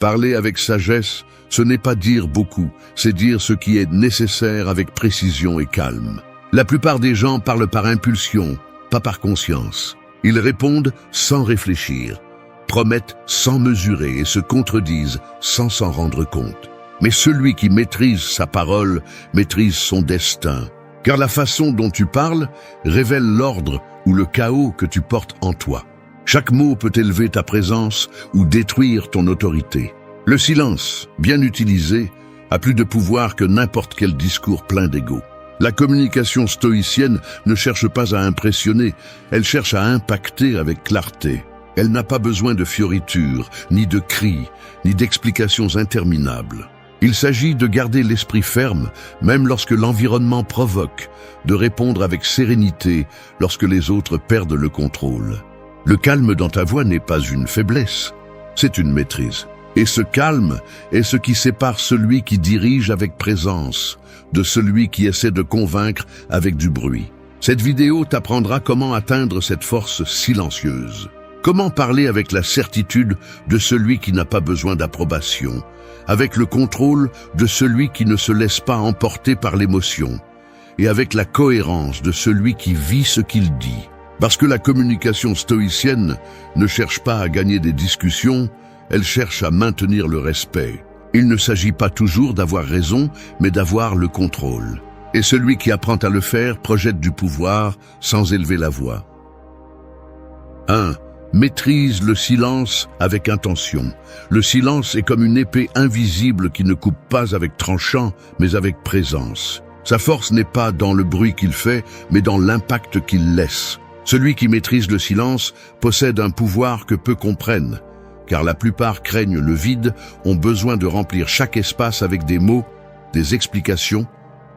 Parler avec sagesse, ce n'est pas dire beaucoup, c'est dire ce qui est nécessaire avec précision et calme. La plupart des gens parlent par impulsion, pas par conscience. Ils répondent sans réfléchir, promettent sans mesurer et se contredisent sans s'en rendre compte. Mais celui qui maîtrise sa parole maîtrise son destin, car la façon dont tu parles révèle l'ordre ou le chaos que tu portes en toi. Chaque mot peut élever ta présence ou détruire ton autorité. Le silence, bien utilisé, a plus de pouvoir que n'importe quel discours plein d'ego. La communication stoïcienne ne cherche pas à impressionner, elle cherche à impacter avec clarté. Elle n'a pas besoin de fioritures, ni de cris, ni d'explications interminables. Il s'agit de garder l'esprit ferme, même lorsque l'environnement provoque, de répondre avec sérénité lorsque les autres perdent le contrôle. Le calme dans ta voix n'est pas une faiblesse, c'est une maîtrise. Et ce calme est ce qui sépare celui qui dirige avec présence de celui qui essaie de convaincre avec du bruit. Cette vidéo t'apprendra comment atteindre cette force silencieuse. Comment parler avec la certitude de celui qui n'a pas besoin d'approbation, avec le contrôle de celui qui ne se laisse pas emporter par l'émotion, et avec la cohérence de celui qui vit ce qu'il dit. Parce que la communication stoïcienne ne cherche pas à gagner des discussions, elle cherche à maintenir le respect. Il ne s'agit pas toujours d'avoir raison, mais d'avoir le contrôle. Et celui qui apprend à le faire projette du pouvoir sans élever la voix. 1. Maîtrise le silence avec intention. Le silence est comme une épée invisible qui ne coupe pas avec tranchant, mais avec présence. Sa force n'est pas dans le bruit qu'il fait, mais dans l'impact qu'il laisse. Celui qui maîtrise le silence possède un pouvoir que peu comprennent, car la plupart craignent le vide, ont besoin de remplir chaque espace avec des mots, des explications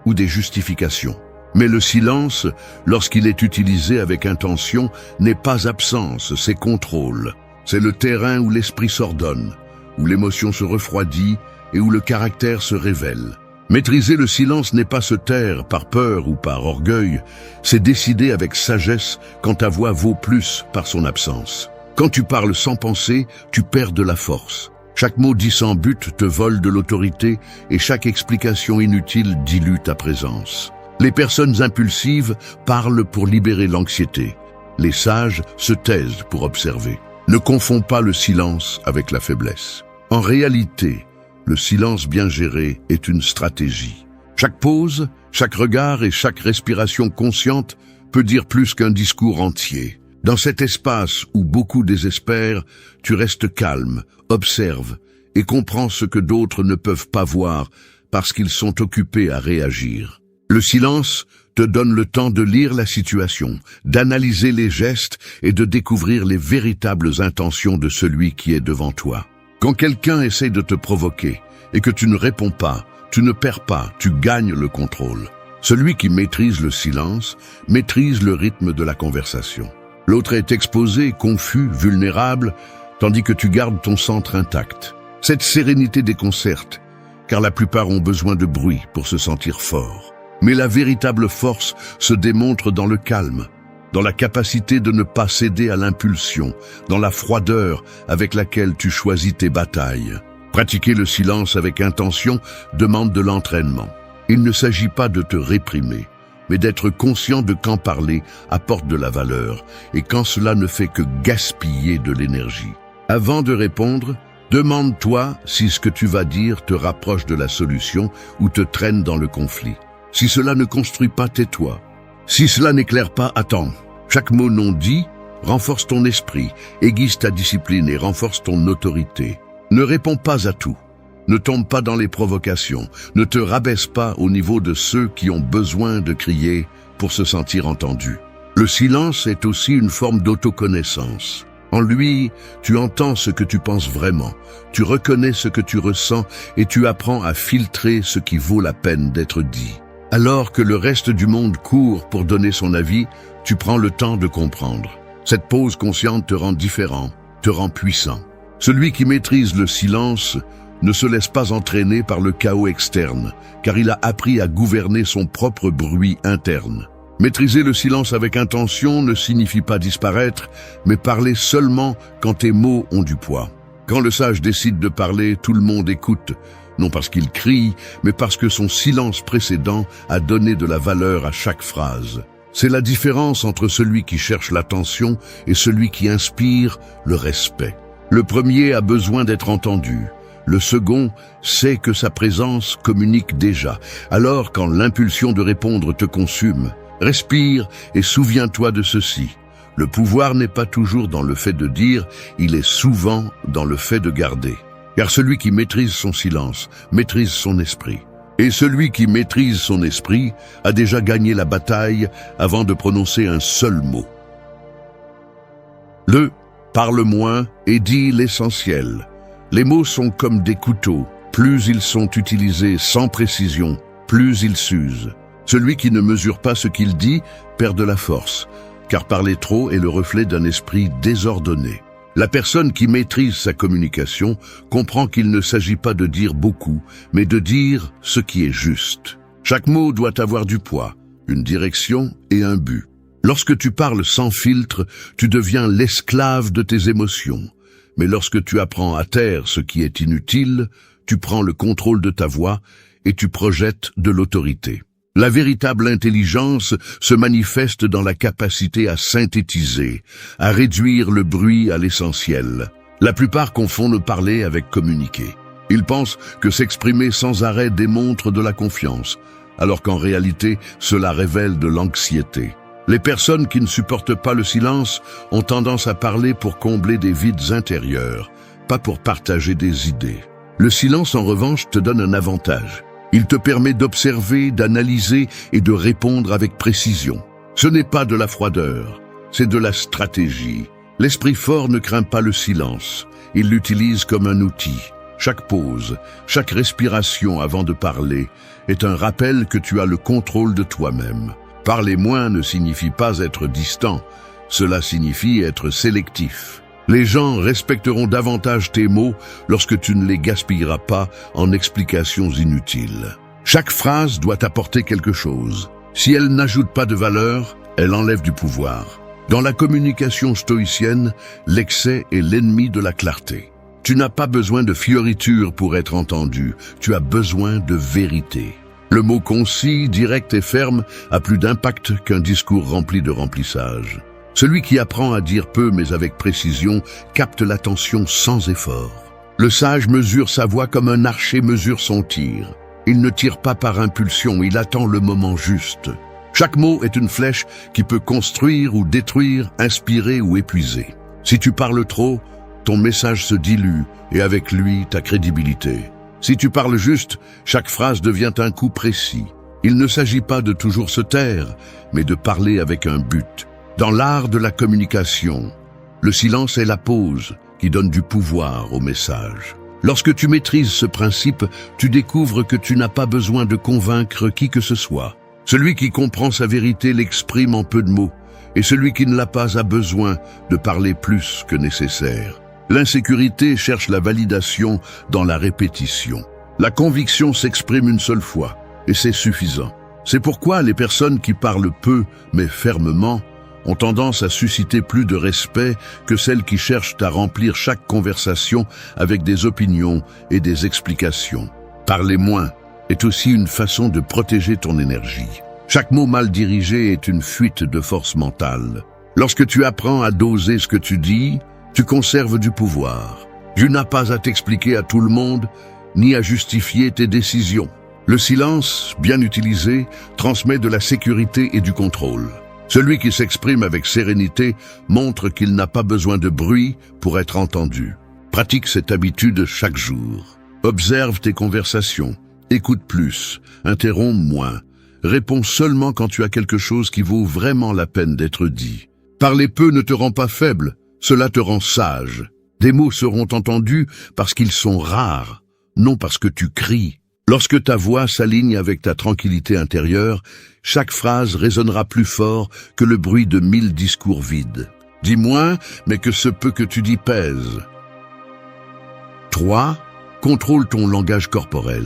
ou des justifications. Mais le silence, lorsqu'il est utilisé avec intention, n'est pas absence, c'est contrôle. C'est le terrain où l'esprit s'ordonne, où l'émotion se refroidit et où le caractère se révèle. Maîtriser le silence n'est pas se taire par peur ou par orgueil, c'est décider avec sagesse quand ta voix vaut plus par son absence. Quand tu parles sans penser, tu perds de la force. Chaque mot dit sans but te vole de l'autorité et chaque explication inutile dilue ta présence. Les personnes impulsives parlent pour libérer l'anxiété. Les sages se taisent pour observer. Ne confonds pas le silence avec la faiblesse. En réalité, le silence bien géré est une stratégie. Chaque pause, chaque regard et chaque respiration consciente peut dire plus qu'un discours entier. Dans cet espace où beaucoup désespèrent, tu restes calme, observe et comprends ce que d'autres ne peuvent pas voir parce qu'ils sont occupés à réagir. Le silence te donne le temps de lire la situation, d'analyser les gestes et de découvrir les véritables intentions de celui qui est devant toi. Quand quelqu'un essaie de te provoquer et que tu ne réponds pas, tu ne perds pas, tu gagnes le contrôle. Celui qui maîtrise le silence maîtrise le rythme de la conversation. L'autre est exposé, confus, vulnérable, tandis que tu gardes ton centre intact. Cette sérénité déconcerte, car la plupart ont besoin de bruit pour se sentir forts. Mais la véritable force se démontre dans le calme, dans la capacité de ne pas céder à l'impulsion, dans la froideur avec laquelle tu choisis tes batailles. Pratiquer le silence avec intention demande de l'entraînement. Il ne s'agit pas de te réprimer, mais d'être conscient de quand parler apporte de la valeur et quand cela ne fait que gaspiller de l'énergie. Avant de répondre, demande-toi si ce que tu vas dire te rapproche de la solution ou te traîne dans le conflit. Si cela ne construit pas, tais-toi. Si cela n'éclaire pas, attends. Chaque mot non dit renforce ton esprit, aiguise ta discipline et renforce ton autorité. Ne réponds pas à tout. Ne tombe pas dans les provocations. Ne te rabaisse pas au niveau de ceux qui ont besoin de crier pour se sentir entendus. Le silence est aussi une forme d'autoconnaissance. En lui, tu entends ce que tu penses vraiment, tu reconnais ce que tu ressens et tu apprends à filtrer ce qui vaut la peine d'être dit. Alors que le reste du monde court pour donner son avis, tu prends le temps de comprendre. Cette pause consciente te rend différent, te rend puissant. Celui qui maîtrise le silence ne se laisse pas entraîner par le chaos externe, car il a appris à gouverner son propre bruit interne. Maîtriser le silence avec intention ne signifie pas disparaître, mais parler seulement quand tes mots ont du poids. Quand le sage décide de parler, tout le monde écoute, non parce qu'il crie, mais parce que son silence précédent a donné de la valeur à chaque phrase. C'est la différence entre celui qui cherche l'attention et celui qui inspire le respect. Le premier a besoin d'être entendu. Le second sait que sa présence communique déjà. Alors, quand l'impulsion de répondre te consume, respire et souviens-toi de ceci. Le pouvoir n'est pas toujours dans le fait de dire, il est souvent dans le fait de garder. Car celui qui maîtrise son silence, maîtrise son esprit. Et celui qui maîtrise son esprit a déjà gagné la bataille avant de prononcer un seul mot. Parle moins et dis l'essentiel. Les mots sont comme des couteaux. Plus ils sont utilisés sans précision, plus ils s'usent. Celui qui ne mesure pas ce qu'il dit perd de la force, car parler trop est le reflet d'un esprit désordonné. La personne qui maîtrise sa communication comprend qu'il ne s'agit pas de dire beaucoup, mais de dire ce qui est juste. Chaque mot doit avoir du poids, une direction et un but. Lorsque tu parles sans filtre, tu deviens l'esclave de tes émotions. Mais lorsque tu apprends à taire ce qui est inutile, tu prends le contrôle de ta voix et tu projettes de l'autorité. La véritable intelligence se manifeste dans la capacité à synthétiser, à réduire le bruit à l'essentiel. La plupart confondent parler avec communiquer. Ils pensent que s'exprimer sans arrêt démontre de la confiance, alors qu'en réalité, cela révèle de l'anxiété. Les personnes qui ne supportent pas le silence ont tendance à parler pour combler des vides intérieurs, pas pour partager des idées. Le silence, en revanche, te donne un avantage. Il te permet d'observer, d'analyser et de répondre avec précision. Ce n'est pas de la froideur, c'est de la stratégie. L'esprit fort ne craint pas le silence, il l'utilise comme un outil. Chaque pause, chaque respiration avant de parler est un rappel que tu as le contrôle de toi-même. Parler moins ne signifie pas être distant, cela signifie être sélectif. Les gens respecteront davantage tes mots lorsque tu ne les gaspilleras pas en explications inutiles. Chaque phrase doit apporter quelque chose. Si elle n'ajoute pas de valeur, elle enlève du pouvoir. Dans la communication stoïcienne, l'excès est l'ennemi de la clarté. Tu n'as pas besoin de fioritures pour être entendu, tu as besoin de vérité. Le mot concis, direct et ferme a plus d'impact qu'un discours rempli de remplissage. Celui qui apprend à dire peu mais avec précision capte l'attention sans effort. Le sage mesure sa voix comme un archer mesure son tir. Il ne tire pas par impulsion, il attend le moment juste. Chaque mot est une flèche qui peut construire ou détruire, inspirer ou épuiser. Si tu parles trop, ton message se dilue et avec lui ta crédibilité. Si tu parles juste, chaque phrase devient un coup précis. Il ne s'agit pas de toujours se taire, mais de parler avec un but. Dans l'art de la communication, le silence est la pause qui donne du pouvoir au message. Lorsque tu maîtrises ce principe, tu découvres que tu n'as pas besoin de convaincre qui que ce soit. Celui qui comprend sa vérité l'exprime en peu de mots, et celui qui ne l'a pas a besoin de parler plus que nécessaire. L'insécurité cherche la validation dans la répétition. La conviction s'exprime une seule fois, et c'est suffisant. C'est pourquoi les personnes qui parlent peu, mais fermement, ont tendance à susciter plus de respect que celles qui cherchent à remplir chaque conversation avec des opinions et des explications. Parler moins est aussi une façon de protéger ton énergie. Chaque mot mal dirigé est une fuite de force mentale. Lorsque tu apprends à doser ce que tu dis, tu conserves du pouvoir. Tu n'as pas à t'expliquer à tout le monde, ni à justifier tes décisions. Le silence, bien utilisé, transmet de la sécurité et du contrôle. Celui qui s'exprime avec sérénité montre qu'il n'a pas besoin de bruit pour être entendu. Pratique cette habitude chaque jour. Observe tes conversations. Écoute plus. Interromps moins. Réponds seulement quand tu as quelque chose qui vaut vraiment la peine d'être dit. Parler peu ne te rend pas faible. Cela te rend sage. Des mots seront entendus parce qu'ils sont rares, non parce que tu cries. Lorsque ta voix s'aligne avec ta tranquillité intérieure, chaque phrase résonnera plus fort que le bruit de 1000 discours vides. Dis moins, mais que ce peu que tu dis pèse. 3. Contrôle ton langage corporel.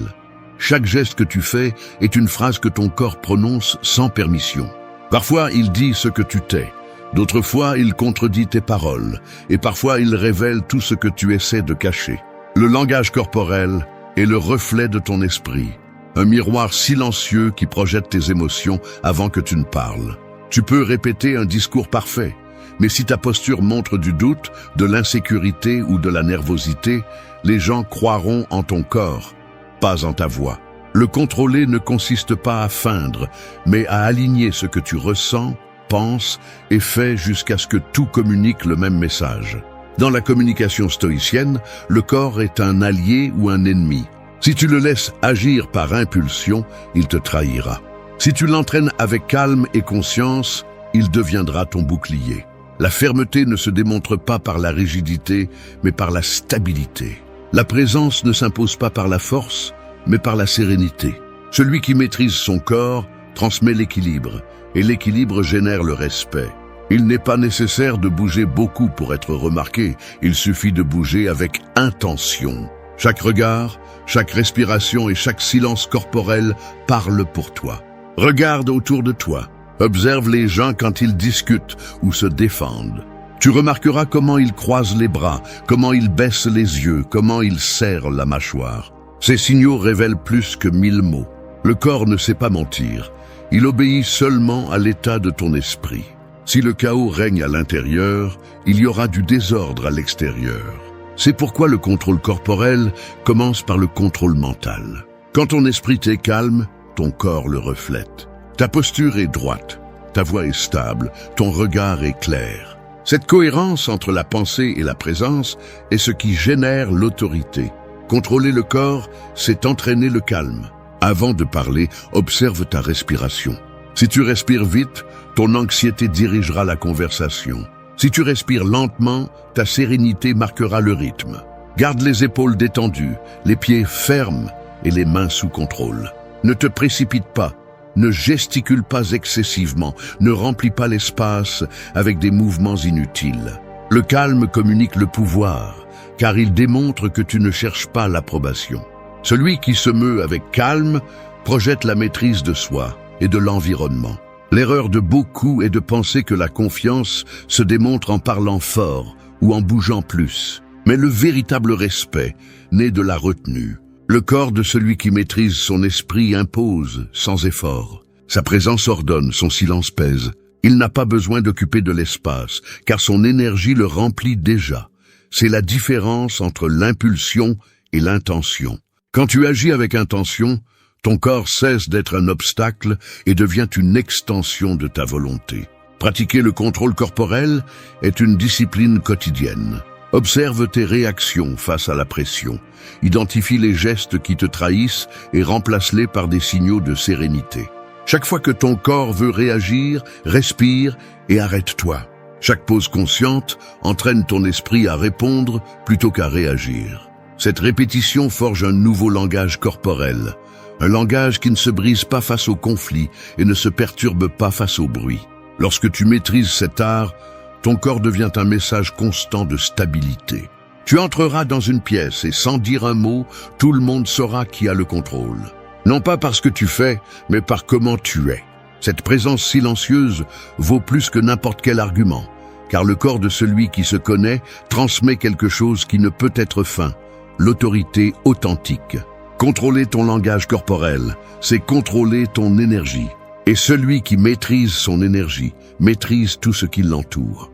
Chaque geste que tu fais est une phrase que ton corps prononce sans permission. Parfois, il dit ce que tu tais. D'autres fois, il contredit tes paroles, et parfois il révèle tout ce que tu essaies de cacher. Le langage corporel est le reflet de ton esprit, un miroir silencieux qui projette tes émotions avant que tu ne parles. Tu peux répéter un discours parfait, mais si ta posture montre du doute, de l'insécurité ou de la nervosité, les gens croiront en ton corps, pas en ta voix. Le contrôler ne consiste pas à feindre, mais à aligner ce que tu ressens, penses et fais jusqu'à ce que tout communique le même message. Dans la communication stoïcienne, le corps est un allié ou un ennemi. Si tu le laisses agir par impulsion, il te trahira. Si tu l'entraînes avec calme et conscience, il deviendra ton bouclier. La fermeté ne se démontre pas par la rigidité, mais par la stabilité. La présence ne s'impose pas par la force, mais par la sérénité. Celui qui maîtrise son corps transmet l'équilibre, et l'équilibre génère le respect. Il n'est pas nécessaire de bouger beaucoup pour être remarqué, il suffit de bouger avec intention. Chaque regard, chaque respiration et chaque silence corporel parlent pour toi. Regarde autour de toi, observe les gens quand ils discutent ou se défendent. Tu remarqueras comment ils croisent les bras, comment ils baissent les yeux, comment ils serrent la mâchoire. Ces signaux révèlent plus que 1000 mots. Le corps ne sait pas mentir. Il obéit seulement à l'état de ton esprit. Si le chaos règne à l'intérieur, il y aura du désordre à l'extérieur. C'est pourquoi le contrôle corporel commence par le contrôle mental. Quand ton esprit est calme, ton corps le reflète. Ta posture est droite, ta voix est stable, ton regard est clair. Cette cohérence entre la pensée et la présence est ce qui génère l'autorité. Contrôler le corps, c'est entraîner le calme. Avant de parler, observe ta respiration. Si tu respires vite, ton anxiété dirigera la conversation. Si tu respires lentement, ta sérénité marquera le rythme. Garde les épaules détendues, les pieds fermes et les mains sous contrôle. Ne te précipite pas, ne gesticule pas excessivement, ne remplis pas l'espace avec des mouvements inutiles. Le calme communique le pouvoir, car il démontre que tu ne cherches pas l'approbation. Celui qui se meut avec calme projette la maîtrise de soi et de l'environnement. L'erreur de beaucoup est de penser que la confiance se démontre en parlant fort ou en bougeant plus. Mais le véritable respect naît de la retenue. Le corps de celui qui maîtrise son esprit impose sans effort. Sa présence ordonne, son silence pèse. Il n'a pas besoin d'occuper de l'espace, car son énergie le remplit déjà. C'est la différence entre l'impulsion et l'intention. Quand tu agis avec intention, ton corps cesse d'être un obstacle et devient une extension de ta volonté. Pratiquer le contrôle corporel est une discipline quotidienne. Observe tes réactions face à la pression. Identifie les gestes qui te trahissent et remplace-les par des signaux de sérénité. Chaque fois que ton corps veut réagir, respire et arrête-toi. Chaque pause consciente entraîne ton esprit à répondre plutôt qu'à réagir. Cette répétition forge un nouveau langage corporel, un langage qui ne se brise pas face au conflit et ne se perturbe pas face au bruit. Lorsque tu maîtrises cet art, ton corps devient un message constant de stabilité. Tu entreras dans une pièce et sans dire un mot, tout le monde saura qui a le contrôle. Non pas par ce que tu fais, mais par comment tu es. Cette présence silencieuse vaut plus que n'importe quel argument, car le corps de celui qui se connaît transmet quelque chose qui ne peut être feint. L'autorité authentique. Contrôler ton langage corporel, c'est contrôler ton énergie. Et celui qui maîtrise son énergie, maîtrise tout ce qui l'entoure.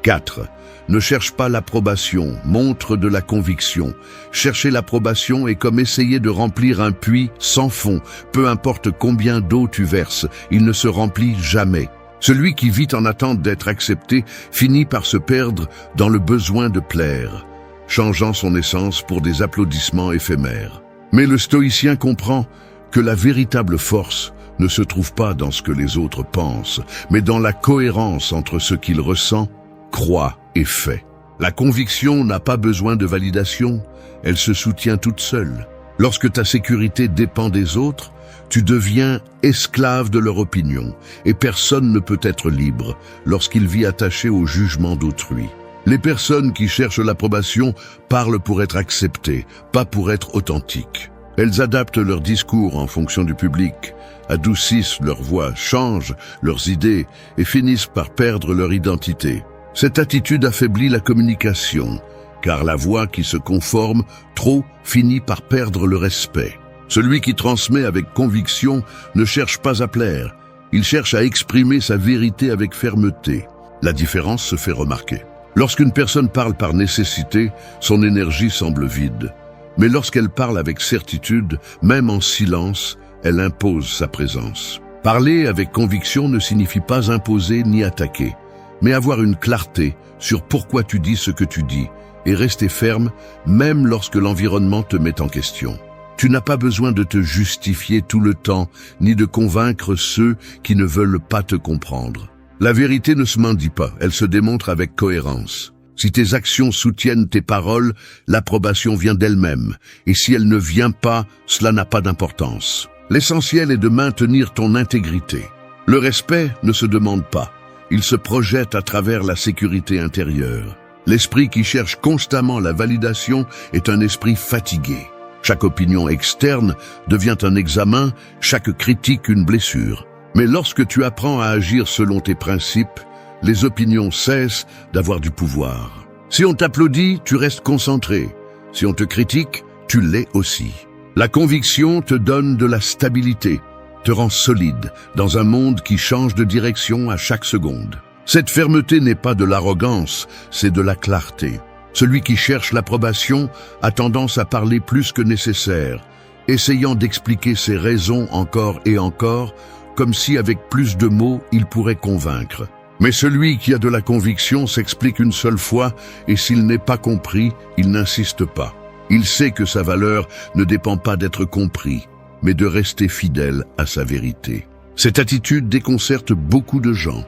4. Ne cherche pas l'approbation, montre de la conviction. Chercher l'approbation est comme essayer de remplir un puits sans fond. Peu importe combien d'eau tu verses, il ne se remplit jamais. Celui qui vit en attente d'être accepté finit par se perdre dans le besoin de plaire, changeant son essence pour des applaudissements éphémères. Mais le stoïcien comprend que la véritable force ne se trouve pas dans ce que les autres pensent, mais dans la cohérence entre ce qu'il ressent, croit et fait. La conviction n'a pas besoin de validation, elle se soutient toute seule. Lorsque ta sécurité dépend des autres, tu deviens esclave de leur opinion, et personne ne peut être libre lorsqu'il vit attaché au jugement d'autrui. Les personnes qui cherchent l'approbation parlent pour être acceptées, pas pour être authentiques. Elles adaptent leur discours en fonction du public, adoucissent leur voix, changent leurs idées et finissent par perdre leur identité. Cette attitude affaiblit la communication, car la voix qui se conforme trop finit par perdre le respect. Celui qui transmet avec conviction ne cherche pas à plaire, il cherche à exprimer sa vérité avec fermeté. La différence se fait remarquer. Lorsqu'une personne parle par nécessité, son énergie semble vide. Mais lorsqu'elle parle avec certitude, même en silence, elle impose sa présence. Parler avec conviction ne signifie pas imposer ni attaquer, mais avoir une clarté sur pourquoi tu dis ce que tu dis et rester ferme même lorsque l'environnement te met en question. Tu n'as pas besoin de te justifier tout le temps, ni de convaincre ceux qui ne veulent pas te comprendre. La vérité ne se mendie pas, elle se démontre avec cohérence. Si tes actions soutiennent tes paroles, l'approbation vient d'elle-même, et si elle ne vient pas, cela n'a pas d'importance. L'essentiel est de maintenir ton intégrité. Le respect ne se demande pas, il se projette à travers la sécurité intérieure. L'esprit qui cherche constamment la validation est un esprit fatigué. Chaque opinion externe devient un examen, chaque critique une blessure. Mais lorsque tu apprends à agir selon tes principes, les opinions cessent d'avoir du pouvoir. Si on t'applaudit, tu restes concentré. Si on te critique, tu l'es aussi. La conviction te donne de la stabilité, te rend solide dans un monde qui change de direction à chaque seconde. Cette fermeté n'est pas de l'arrogance, c'est de la clarté. Celui qui cherche l'approbation a tendance à parler plus que nécessaire, essayant d'expliquer ses raisons encore et encore, comme si avec plus de mots il pourrait convaincre. Mais celui qui a de la conviction s'explique une seule fois, et s'il n'est pas compris, il n'insiste pas. Il sait que sa valeur ne dépend pas d'être compris, mais de rester fidèle à sa vérité. Cette attitude déconcerte beaucoup de gens,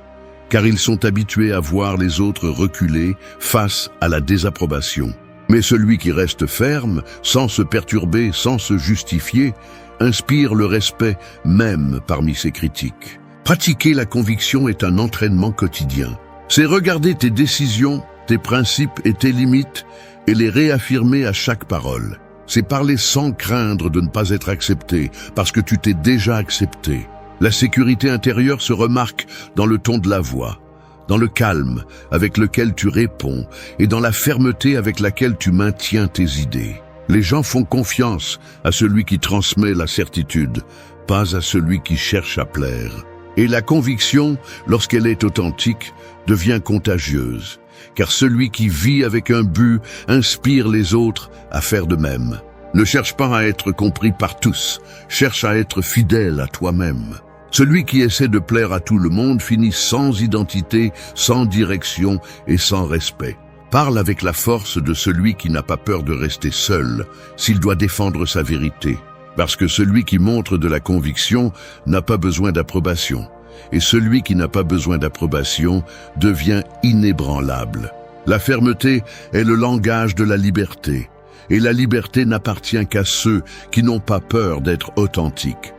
car ils sont habitués à voir les autres reculer face à la désapprobation. Mais celui qui reste ferme, sans se perturber, sans se justifier, inspire le respect même parmi ses critiques. Pratiquer la conviction est un entraînement quotidien. C'est regarder tes décisions, tes principes et tes limites et les réaffirmer à chaque parole. C'est parler sans craindre de ne pas être accepté, parce que tu t'es déjà accepté. La sécurité intérieure se remarque dans le ton de la voix, dans le calme avec lequel tu réponds et dans la fermeté avec laquelle tu maintiens tes idées. Les gens font confiance à celui qui transmet la certitude, pas à celui qui cherche à plaire. Et la conviction, lorsqu'elle est authentique, devient contagieuse, car celui qui vit avec un but inspire les autres à faire de même. Ne cherche pas à être compris par tous, cherche à être fidèle à toi-même. Celui qui essaie de plaire à tout le monde finit sans identité, sans direction et sans respect. Parle avec la force de celui qui n'a pas peur de rester seul, s'il doit défendre sa vérité. Parce que celui qui montre de la conviction n'a pas besoin d'approbation. Et celui qui n'a pas besoin d'approbation devient inébranlable. La fermeté est le langage de la liberté. Et la liberté n'appartient qu'à ceux qui n'ont pas peur d'être authentiques.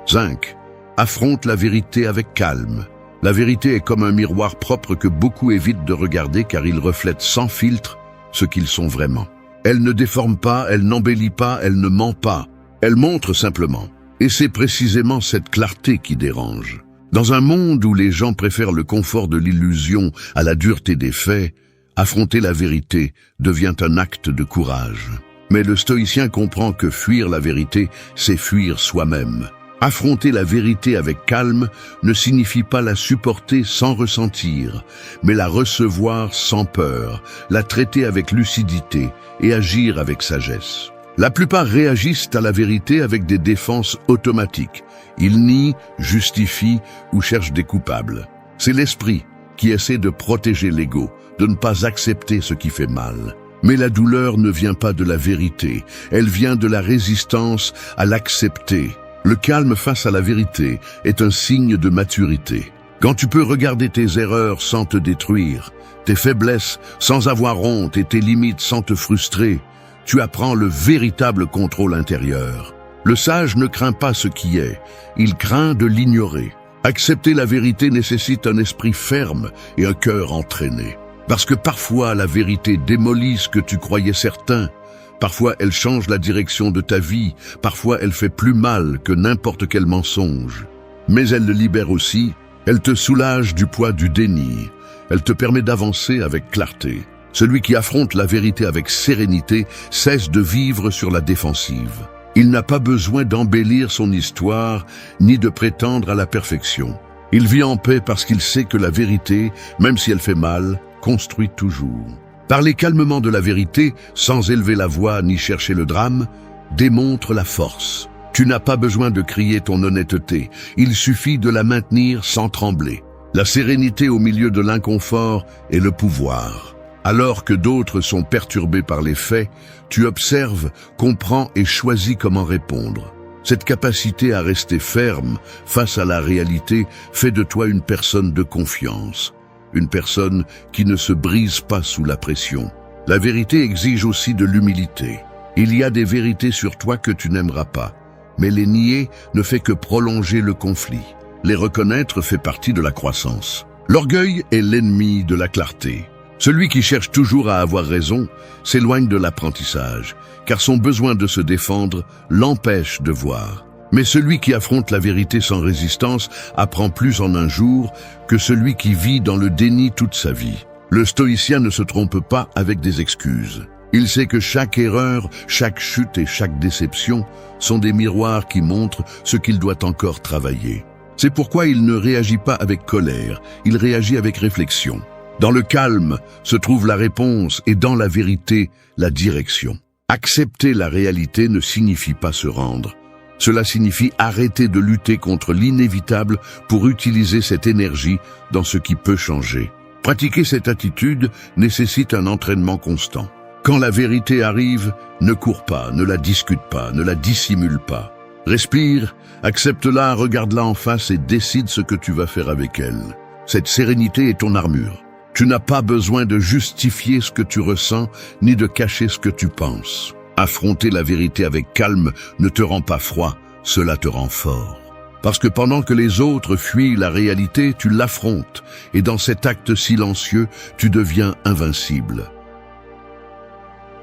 5. Affronte la vérité avec calme. La vérité est comme un miroir propre que beaucoup évitent de regarder car il reflète sans filtre ce qu'ils sont vraiment. Elle ne déforme pas, elle n'embellit pas, elle ne ment pas. Elle montre simplement. Et c'est précisément cette clarté qui dérange. Dans un monde où les gens préfèrent le confort de l'illusion à la dureté des faits, affronter la vérité devient un acte de courage. Mais le stoïcien comprend que fuir la vérité, c'est fuir soi-même. Affronter la vérité avec calme ne signifie pas la supporter sans ressentir, mais la recevoir sans peur, la traiter avec lucidité et agir avec sagesse. La plupart réagissent à la vérité avec des défenses automatiques. Ils nient, justifient ou cherchent des coupables. C'est l'esprit qui essaie de protéger l'ego, de ne pas accepter ce qui fait mal. Mais la douleur ne vient pas de la vérité, elle vient de la résistance à l'accepter. Le calme face à la vérité est un signe de maturité. Quand tu peux regarder tes erreurs sans te détruire, tes faiblesses sans avoir honte et tes limites sans te frustrer, tu apprends le véritable contrôle intérieur. Le sage ne craint pas ce qui est, il craint de l'ignorer. Accepter la vérité nécessite un esprit ferme et un cœur entraîné. Parce que parfois la vérité démolit ce que tu croyais certain, Parfois, elle change la direction de ta vie. Parfois, elle fait plus mal que n'importe quel mensonge. Mais elle le libère aussi. Elle te soulage du poids du déni. Elle te permet d'avancer avec clarté. Celui qui affronte la vérité avec sérénité cesse de vivre sur la défensive. Il n'a pas besoin d'embellir son histoire, ni de prétendre à la perfection. Il vit en paix parce qu'il sait que la vérité, même si elle fait mal, construit toujours. Parler calmement de la vérité, sans élever la voix ni chercher le drame, démontre la force. Tu n'as pas besoin de crier ton honnêteté, il suffit de la maintenir sans trembler. La sérénité au milieu de l'inconfort est le pouvoir. Alors que d'autres sont perturbés par les faits, tu observes, comprends et choisis comment répondre. Cette capacité à rester ferme face à la réalité fait de toi une personne de confiance, une personne qui ne se brise pas sous la pression. La vérité exige aussi de l'humilité. Il y a des vérités sur toi que tu n'aimeras pas, mais les nier ne fait que prolonger le conflit. Les reconnaître fait partie de la croissance. L'orgueil est l'ennemi de la clarté. Celui qui cherche toujours à avoir raison s'éloigne de l'apprentissage, car son besoin de se défendre l'empêche de voir. Mais celui qui affronte la vérité sans résistance apprend plus en un jour que celui qui vit dans le déni toute sa vie. Le stoïcien ne se trompe pas avec des excuses. Il sait que chaque erreur, chaque chute et chaque déception sont des miroirs qui montrent ce qu'il doit encore travailler. C'est pourquoi il ne réagit pas avec colère, il réagit avec réflexion. Dans le calme se trouve la réponse et dans la vérité, la direction. Accepter la réalité ne signifie pas se rendre. Cela signifie arrêter de lutter contre l'inévitable pour utiliser cette énergie dans ce qui peut changer. Pratiquer cette attitude nécessite un entraînement constant. Quand la vérité arrive, ne cours pas, ne la discute pas, ne la dissimule pas. Respire, accepte-la, regarde-la en face et décide ce que tu vas faire avec elle. Cette sérénité est ton armure. Tu n'as pas besoin de justifier ce que tu ressens, ni de cacher ce que tu penses. Affronter la vérité avec calme ne te rend pas froid, cela te rend fort. Parce que pendant que les autres fuient la réalité, tu l'affrontes, et dans cet acte silencieux, tu deviens invincible.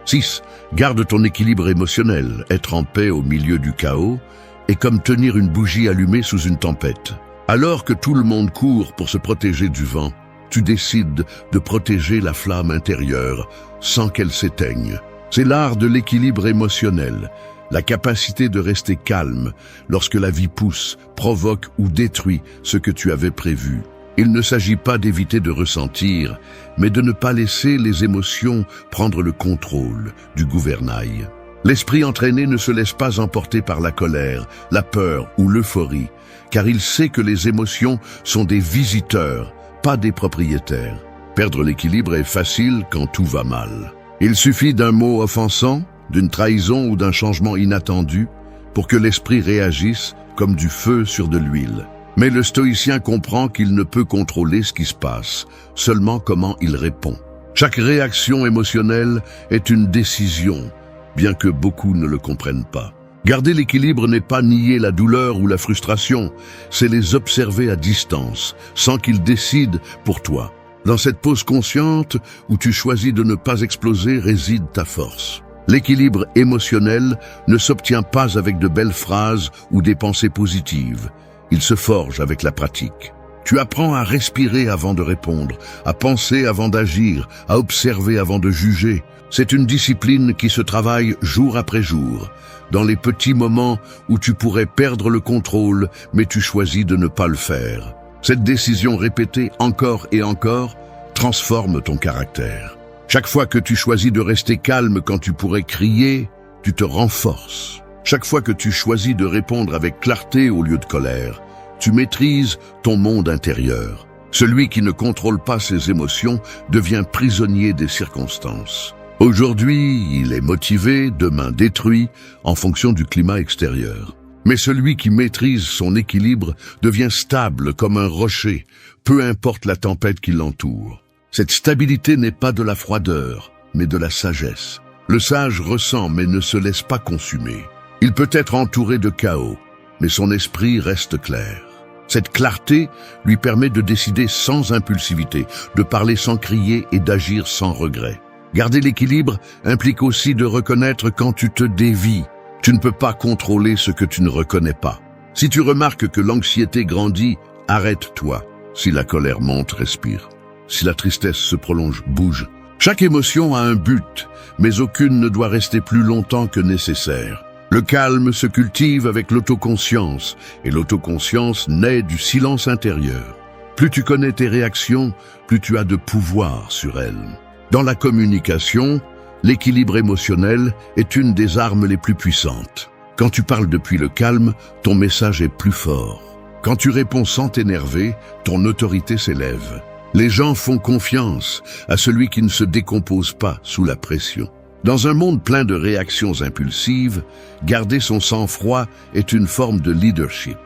6. Garde ton équilibre émotionnel. Être en paix au milieu du chaos est comme tenir une bougie allumée sous une tempête. Alors que tout le monde court pour se protéger du vent, tu décides de protéger la flamme intérieure sans qu'elle s'éteigne. C'est l'art de l'équilibre émotionnel, la capacité de rester calme lorsque la vie pousse, provoque ou détruit ce que tu avais prévu. Il ne s'agit pas d'éviter de ressentir, mais de ne pas laisser les émotions prendre le contrôle du gouvernail. L'esprit entraîné ne se laisse pas emporter par la colère, la peur ou l'euphorie, car il sait que les émotions sont des visiteurs, pas des propriétaires. Perdre l'équilibre est facile quand tout va mal. Il suffit d'un mot offensant, d'une trahison ou d'un changement inattendu pour que l'esprit réagisse comme du feu sur de l'huile. Mais le stoïcien comprend qu'il ne peut contrôler ce qui se passe, seulement comment il répond. Chaque réaction émotionnelle est une décision, bien que beaucoup ne le comprennent pas. Garder l'équilibre n'est pas nier la douleur ou la frustration, c'est les observer à distance, sans qu'ils décident pour toi. Dans cette pause consciente où tu choisis de ne pas exploser réside ta force. L'équilibre émotionnel ne s'obtient pas avec de belles phrases ou des pensées positives. Il se forge avec la pratique. Tu apprends à respirer avant de répondre, à penser avant d'agir, à observer avant de juger. C'est une discipline qui se travaille jour après jour, dans les petits moments où tu pourrais perdre le contrôle, mais tu choisis de ne pas le faire. Cette décision répétée encore et encore transforme ton caractère. Chaque fois que tu choisis de rester calme quand tu pourrais crier, tu te renforces. Chaque fois que tu choisis de répondre avec clarté au lieu de colère, tu maîtrises ton monde intérieur. Celui qui ne contrôle pas ses émotions devient prisonnier des circonstances. Aujourd'hui, il est motivé, demain détruit, en fonction du climat extérieur. Mais celui qui maîtrise son équilibre devient stable comme un rocher, peu importe la tempête qui l'entoure. Cette stabilité n'est pas de la froideur, mais de la sagesse. Le sage ressent mais ne se laisse pas consumer. Il peut être entouré de chaos, mais son esprit reste clair. Cette clarté lui permet de décider sans impulsivité, de parler sans crier et d'agir sans regret. Garder l'équilibre implique aussi de reconnaître quand tu te dévies. Tu ne peux pas contrôler ce que tu ne reconnais pas. Si tu remarques que l'anxiété grandit, arrête-toi. Si la colère monte, respire. Si la tristesse se prolonge, bouge. Chaque émotion a un but, mais aucune ne doit rester plus longtemps que nécessaire. Le calme se cultive avec l'autoconscience, et l'autoconscience naît du silence intérieur. Plus tu connais tes réactions, plus tu as de pouvoir sur elles. Dans la communication, l'équilibre émotionnel est une des armes les plus puissantes. Quand tu parles depuis le calme, ton message est plus fort. Quand tu réponds sans t'énerver, ton autorité s'élève. Les gens font confiance à celui qui ne se décompose pas sous la pression. Dans un monde plein de réactions impulsives, garder son sang-froid est une forme de leadership.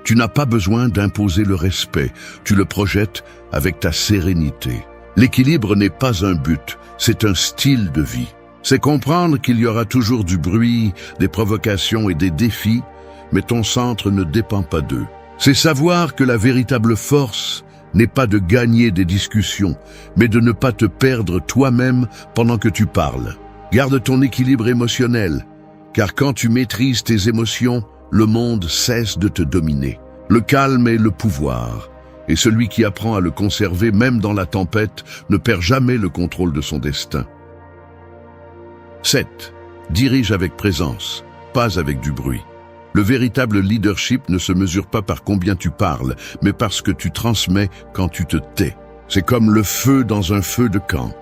Tu n'as pas besoin d'imposer le respect, tu le projettes avec ta sérénité. L'équilibre n'est pas un but, c'est un style de vie. C'est comprendre qu'il y aura toujours du bruit, des provocations et des défis, mais ton centre ne dépend pas d'eux. C'est savoir que la véritable force n'est pas de gagner des discussions, mais de ne pas te perdre toi-même pendant que tu parles. Garde ton équilibre émotionnel, car quand tu maîtrises tes émotions, le monde cesse de te dominer. Le calme est le pouvoir, et celui qui apprend à le conserver même dans la tempête ne perd jamais le contrôle de son destin. 7. Dirige avec présence, pas avec du bruit. Le véritable leadership ne se mesure pas par combien tu parles, mais par ce que tu transmets quand tu te tais. C'est comme le feu dans un feu de camp.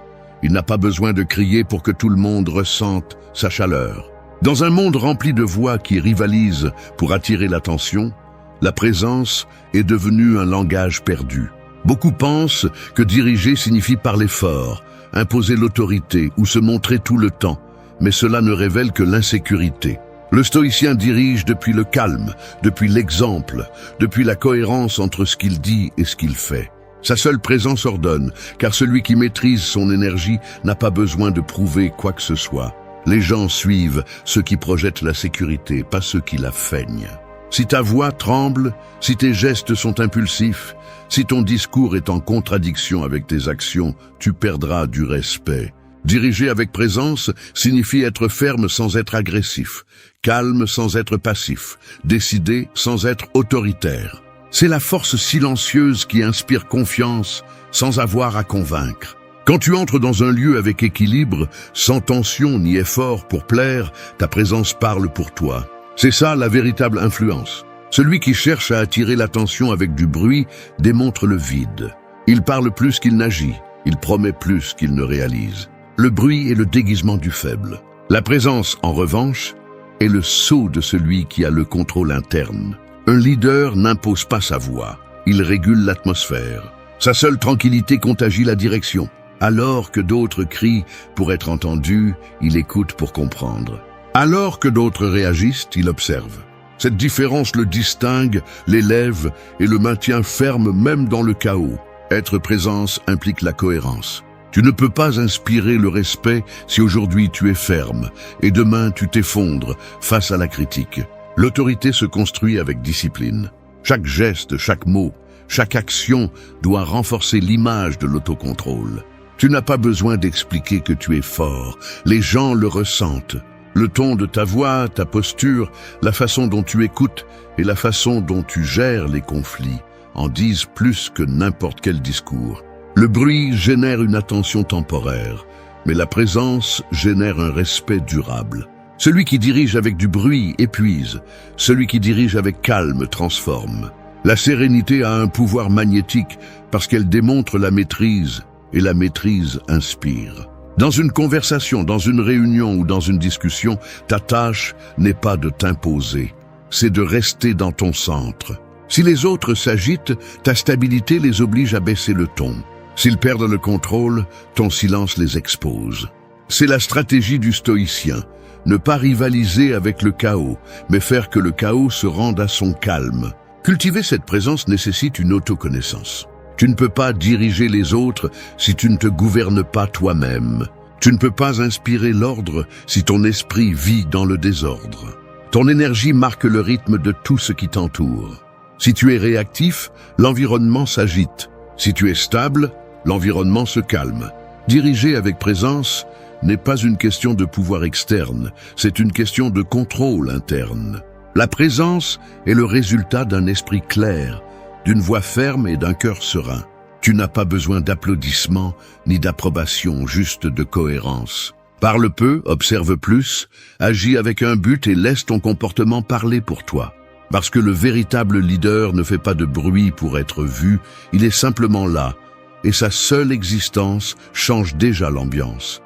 Il n'a pas besoin de crier pour que tout le monde ressente sa chaleur. Dans un monde rempli de voix qui rivalisent pour attirer l'attention, la présence est devenue un langage perdu. Beaucoup pensent que diriger signifie parler fort, imposer l'autorité ou se montrer tout le temps, mais cela ne révèle que l'insécurité. Le stoïcien dirige depuis le calme, depuis l'exemple, depuis la cohérence entre ce qu'il dit et ce qu'il fait. Sa seule présence ordonne, car celui qui maîtrise son énergie n'a pas besoin de prouver quoi que ce soit. Les gens suivent ceux qui projettent la sécurité, pas ceux qui la feignent. Si ta voix tremble, si tes gestes sont impulsifs, si ton discours est en contradiction avec tes actions, tu perdras du respect. Diriger avec présence signifie être ferme sans être agressif, calme sans être passif, décidé sans être autoritaire. C'est la force silencieuse qui inspire confiance sans avoir à convaincre. Quand tu entres dans un lieu avec équilibre, sans tension ni effort pour plaire, ta présence parle pour toi. C'est ça la véritable influence. Celui qui cherche à attirer l'attention avec du bruit démontre le vide. Il parle plus qu'il n'agit, il promet plus qu'il ne réalise. Le bruit est le déguisement du faible. La présence, en revanche, est le sceau de celui qui a le contrôle interne. Un leader n'impose pas sa voix, il régule l'atmosphère. Sa seule tranquillité contagie la direction. Alors que d'autres crient pour être entendus, il écoute pour comprendre. Alors que d'autres réagissent, il observe. Cette différence le distingue, l'élève et le maintient ferme même dans le chaos. Être présence implique la cohérence. Tu ne peux pas inspirer le respect si aujourd'hui tu es ferme et demain tu t'effondres face à la critique. L'autorité se construit avec discipline. Chaque geste, chaque mot, chaque action doit renforcer l'image de l'autocontrôle. Tu n'as pas besoin d'expliquer que tu es fort. Les gens le ressentent. Le ton de ta voix, ta posture, la façon dont tu écoutes et la façon dont tu gères les conflits en disent plus que n'importe quel discours. Le bruit génère une attention temporaire, mais la présence génère un respect durable. Celui qui dirige avec du bruit épuise, celui qui dirige avec calme transforme. La sérénité a un pouvoir magnétique parce qu'elle démontre la maîtrise, et la maîtrise inspire. Dans une conversation, dans une réunion ou dans une discussion, ta tâche n'est pas de t'imposer, c'est de rester dans ton centre. Si les autres s'agitent, ta stabilité les oblige à baisser le ton. S'ils perdent le contrôle, ton silence les expose. C'est la stratégie du stoïcien. Ne pas rivaliser avec le chaos, mais faire que le chaos se rende à son calme. Cultiver cette présence nécessite une autoconnaissance. Tu ne peux pas diriger les autres si tu ne te gouvernes pas toi-même. Tu ne peux pas inspirer l'ordre si ton esprit vit dans le désordre. Ton énergie marque le rythme de tout ce qui t'entoure. Si tu es réactif, l'environnement s'agite. Si tu es stable, l'environnement se calme. Diriger avec présence n'est pas une question de pouvoir externe, c'est une question de contrôle interne. La présence est le résultat d'un esprit clair, d'une voix ferme et d'un cœur serein. Tu n'as pas besoin d'applaudissements ni d'approbation, juste de cohérence. Parle peu, observe plus, agis avec un but et laisse ton comportement parler pour toi. Parce que le véritable leader ne fait pas de bruit pour être vu, il est simplement là, et sa seule existence change déjà l'ambiance.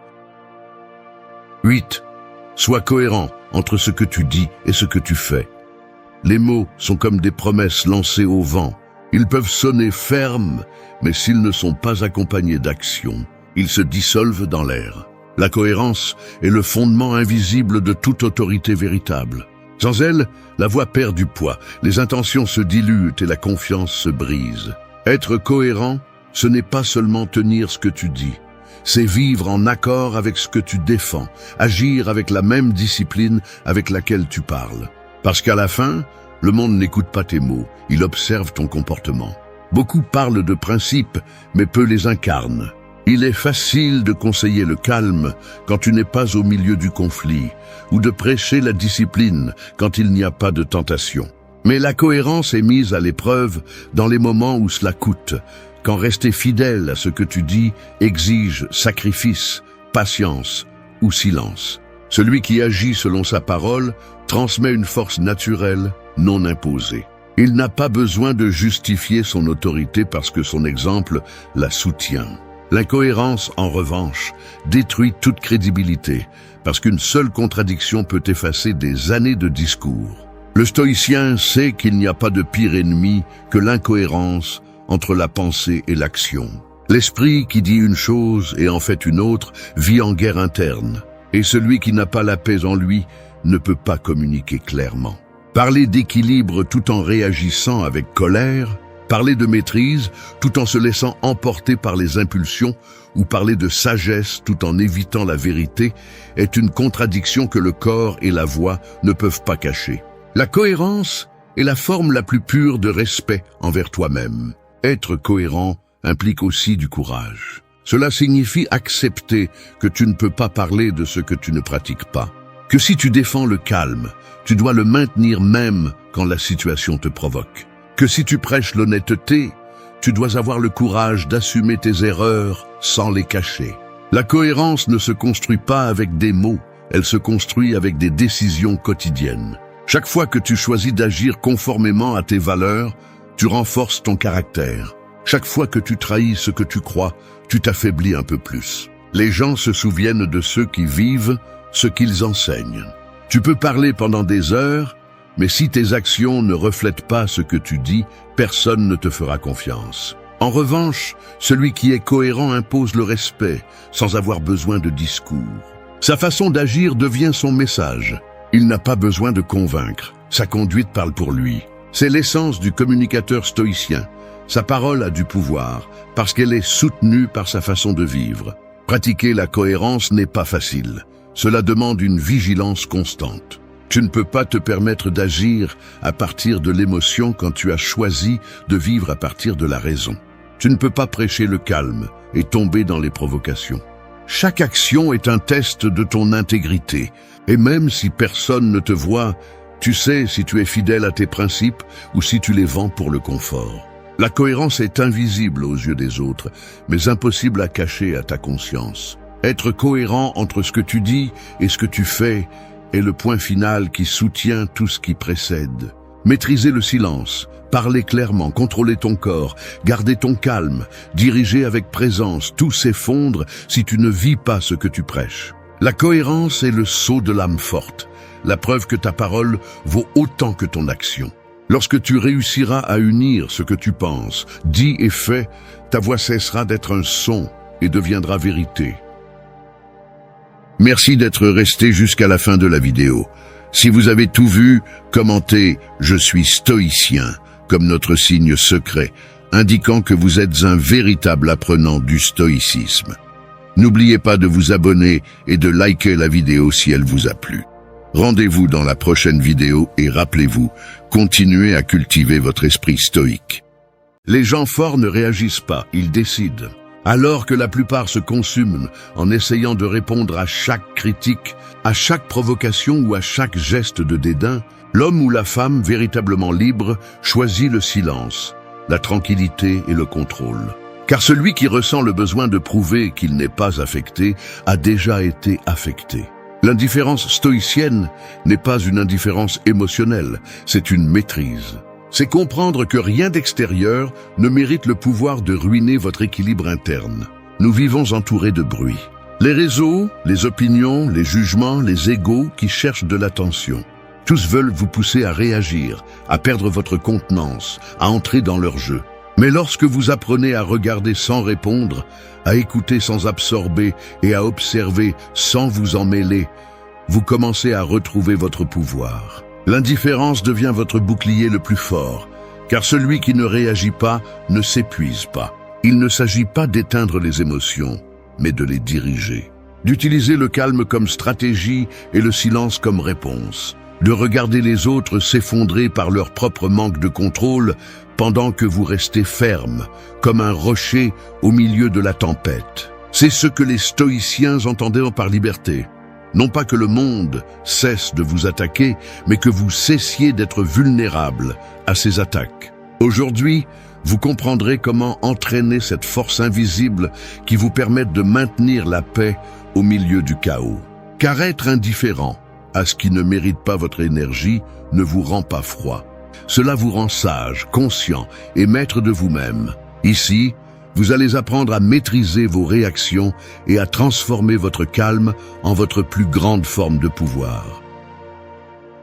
8. Sois cohérent entre ce que tu dis et ce que tu fais. Les mots sont comme des promesses lancées au vent. Ils peuvent sonner fermes, mais s'ils ne sont pas accompagnés d'action, ils se dissolvent dans l'air. La cohérence est le fondement invisible de toute autorité véritable. Sans elle, la voix perd du poids, les intentions se diluent et la confiance se brise. Être cohérent, ce n'est pas seulement tenir ce que tu dis, c'est vivre en accord avec ce que tu défends, agir avec la même discipline avec laquelle tu parles. Parce qu'à la fin, le monde n'écoute pas tes mots, il observe ton comportement. Beaucoup parlent de principes, mais peu les incarnent. Il est facile de conseiller le calme quand tu n'es pas au milieu du conflit, ou de prêcher la discipline quand il n'y a pas de tentation. Mais la cohérence est mise à l'épreuve dans les moments où cela coûte, quand rester fidèle à ce que tu dis exige sacrifice, patience ou silence. Celui qui agit selon sa parole transmet une force naturelle, non imposée. Il n'a pas besoin de justifier son autorité parce que son exemple la soutient. L'incohérence, en revanche, détruit toute crédibilité, parce qu'une seule contradiction peut effacer des années de discours. Le stoïcien sait qu'il n'y a pas de pire ennemi que l'incohérence entre la pensée et l'action. L'esprit qui dit une chose et en fait une autre vit en guerre interne, et celui qui n'a pas la paix en lui ne peut pas communiquer clairement. Parler d'équilibre tout en réagissant avec colère, parler de maîtrise tout en se laissant emporter par les impulsions ou parler de sagesse tout en évitant la vérité est une contradiction que le corps et la voix ne peuvent pas cacher. La cohérence est la forme la plus pure de respect envers toi-même. Être cohérent implique aussi du courage. Cela signifie accepter que tu ne peux pas parler de ce que tu ne pratiques pas. Que si tu défends le calme, tu dois le maintenir même quand la situation te provoque. Que si tu prêches l'honnêteté, tu dois avoir le courage d'assumer tes erreurs sans les cacher. La cohérence ne se construit pas avec des mots, elle se construit avec des décisions quotidiennes. Chaque fois que tu choisis d'agir conformément à tes valeurs, tu renforces ton caractère. Chaque fois que tu trahis ce que tu crois, tu t'affaiblis un peu plus. Les gens se souviennent de ceux qui vivent ce qu'ils enseignent. Tu peux parler pendant des heures, mais si tes actions ne reflètent pas ce que tu dis, personne ne te fera confiance. En revanche, celui qui est cohérent impose le respect, sans avoir besoin de discours. Sa façon d'agir devient son message. Il n'a pas besoin de convaincre. Sa conduite parle pour lui. C'est l'essence du communicateur stoïcien. Sa parole a du pouvoir, parce qu'elle est soutenue par sa façon de vivre. Pratiquer la cohérence n'est pas facile. Cela demande une vigilance constante. Tu ne peux pas te permettre d'agir à partir de l'émotion quand tu as choisi de vivre à partir de la raison. Tu ne peux pas prêcher le calme et tomber dans les provocations. Chaque action est un test de ton intégrité, et même si personne ne te voit, tu sais si tu es fidèle à tes principes ou si tu les vends pour le confort. La cohérence est invisible aux yeux des autres, mais impossible à cacher à ta conscience. Être cohérent entre ce que tu dis et ce que tu fais est le point final qui soutient tout ce qui précède. Maîtriser le silence, parler clairement, contrôler ton corps, garder ton calme, diriger avec présence, tout s'effondre si tu ne vis pas ce que tu prêches. La cohérence est le sceau de l'âme forte, la preuve que ta parole vaut autant que ton action. Lorsque tu réussiras à unir ce que tu penses, dis et fais, ta voix cessera d'être un son et deviendra vérité. Merci d'être resté jusqu'à la fin de la vidéo. Si vous avez tout vu, commentez « Je suis stoïcien » comme notre signe secret, indiquant que vous êtes un véritable apprenant du stoïcisme. N'oubliez pas de vous abonner et de liker la vidéo si elle vous a plu. Rendez-vous dans la prochaine vidéo et rappelez-vous, continuez à cultiver votre esprit stoïque. Les gens forts ne réagissent pas, ils décident. Alors que la plupart se consument en essayant de répondre à chaque critique, à chaque provocation ou à chaque geste de dédain, l'homme ou la femme véritablement libre choisit le silence, la tranquillité et le contrôle. Car celui qui ressent le besoin de prouver qu'il n'est pas affecté a déjà été affecté. L'indifférence stoïcienne n'est pas une indifférence émotionnelle, c'est une maîtrise. C'est comprendre que rien d'extérieur ne mérite le pouvoir de ruiner votre équilibre interne. Nous vivons entourés de bruit. Les réseaux, les opinions, les jugements, les égos qui cherchent de l'attention. Tous veulent vous pousser à réagir, à perdre votre contenance, à entrer dans leur jeu. Mais lorsque vous apprenez à regarder sans répondre, à écouter sans absorber et à observer sans vous en mêler, vous commencez à retrouver votre pouvoir. L'indifférence devient votre bouclier le plus fort, car celui qui ne réagit pas ne s'épuise pas. Il ne s'agit pas d'éteindre les émotions, mais de les diriger. D'utiliser le calme comme stratégie et le silence comme réponse. De regarder les autres s'effondrer par leur propre manque de contrôle pendant que vous restez ferme, comme un rocher au milieu de la tempête. C'est ce que les stoïciens entendaient par liberté. Non pas que le monde cesse de vous attaquer, mais que vous cessiez d'être vulnérable à ces attaques. Aujourd'hui, vous comprendrez comment entraîner cette force invisible qui vous permet de maintenir la paix au milieu du chaos. Car être indifférent à ce qui ne mérite pas votre énergie ne vous rend pas froid. Cela vous rend sage, conscient et maître de vous-même. Ici, vous allez apprendre à maîtriser vos réactions et à transformer votre calme en votre plus grande forme de pouvoir.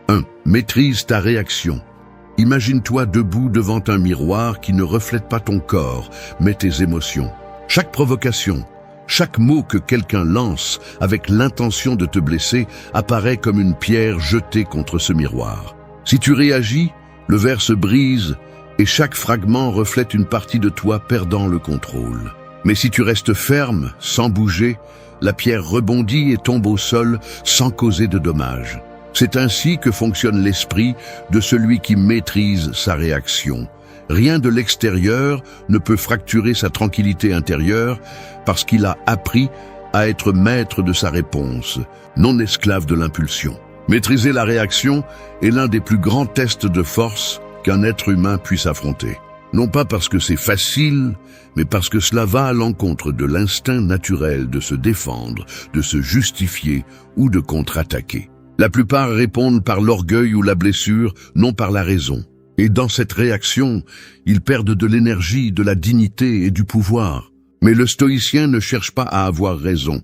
1. Maîtrise ta réaction. Imagine-toi debout devant un miroir qui ne reflète pas ton corps, mais tes émotions. Chaque provocation, chaque mot que quelqu'un lance avec l'intention de te blesser apparaît comme une pierre jetée contre ce miroir. Si tu réagis, le verre se brise et chaque fragment reflète une partie de toi perdant le contrôle. Mais si tu restes ferme, sans bouger, la pierre rebondit et tombe au sol sans causer de dommages. C'est ainsi que fonctionne l'esprit de celui qui maîtrise sa réaction. Rien de l'extérieur ne peut fracturer sa tranquillité intérieure parce qu'il a appris à être maître de sa réponse, non esclave de l'impulsion. Maîtriser la réaction est l'un des plus grands tests de force qu'un être humain puisse affronter. Non pas parce que c'est facile, mais parce que cela va à l'encontre de l'instinct naturel de se défendre, de se justifier ou de contre-attaquer. La plupart répondent par l'orgueil ou la blessure, non par la raison. Et dans cette réaction, ils perdent de l'énergie, de la dignité et du pouvoir. Mais le stoïcien ne cherche pas à avoir raison,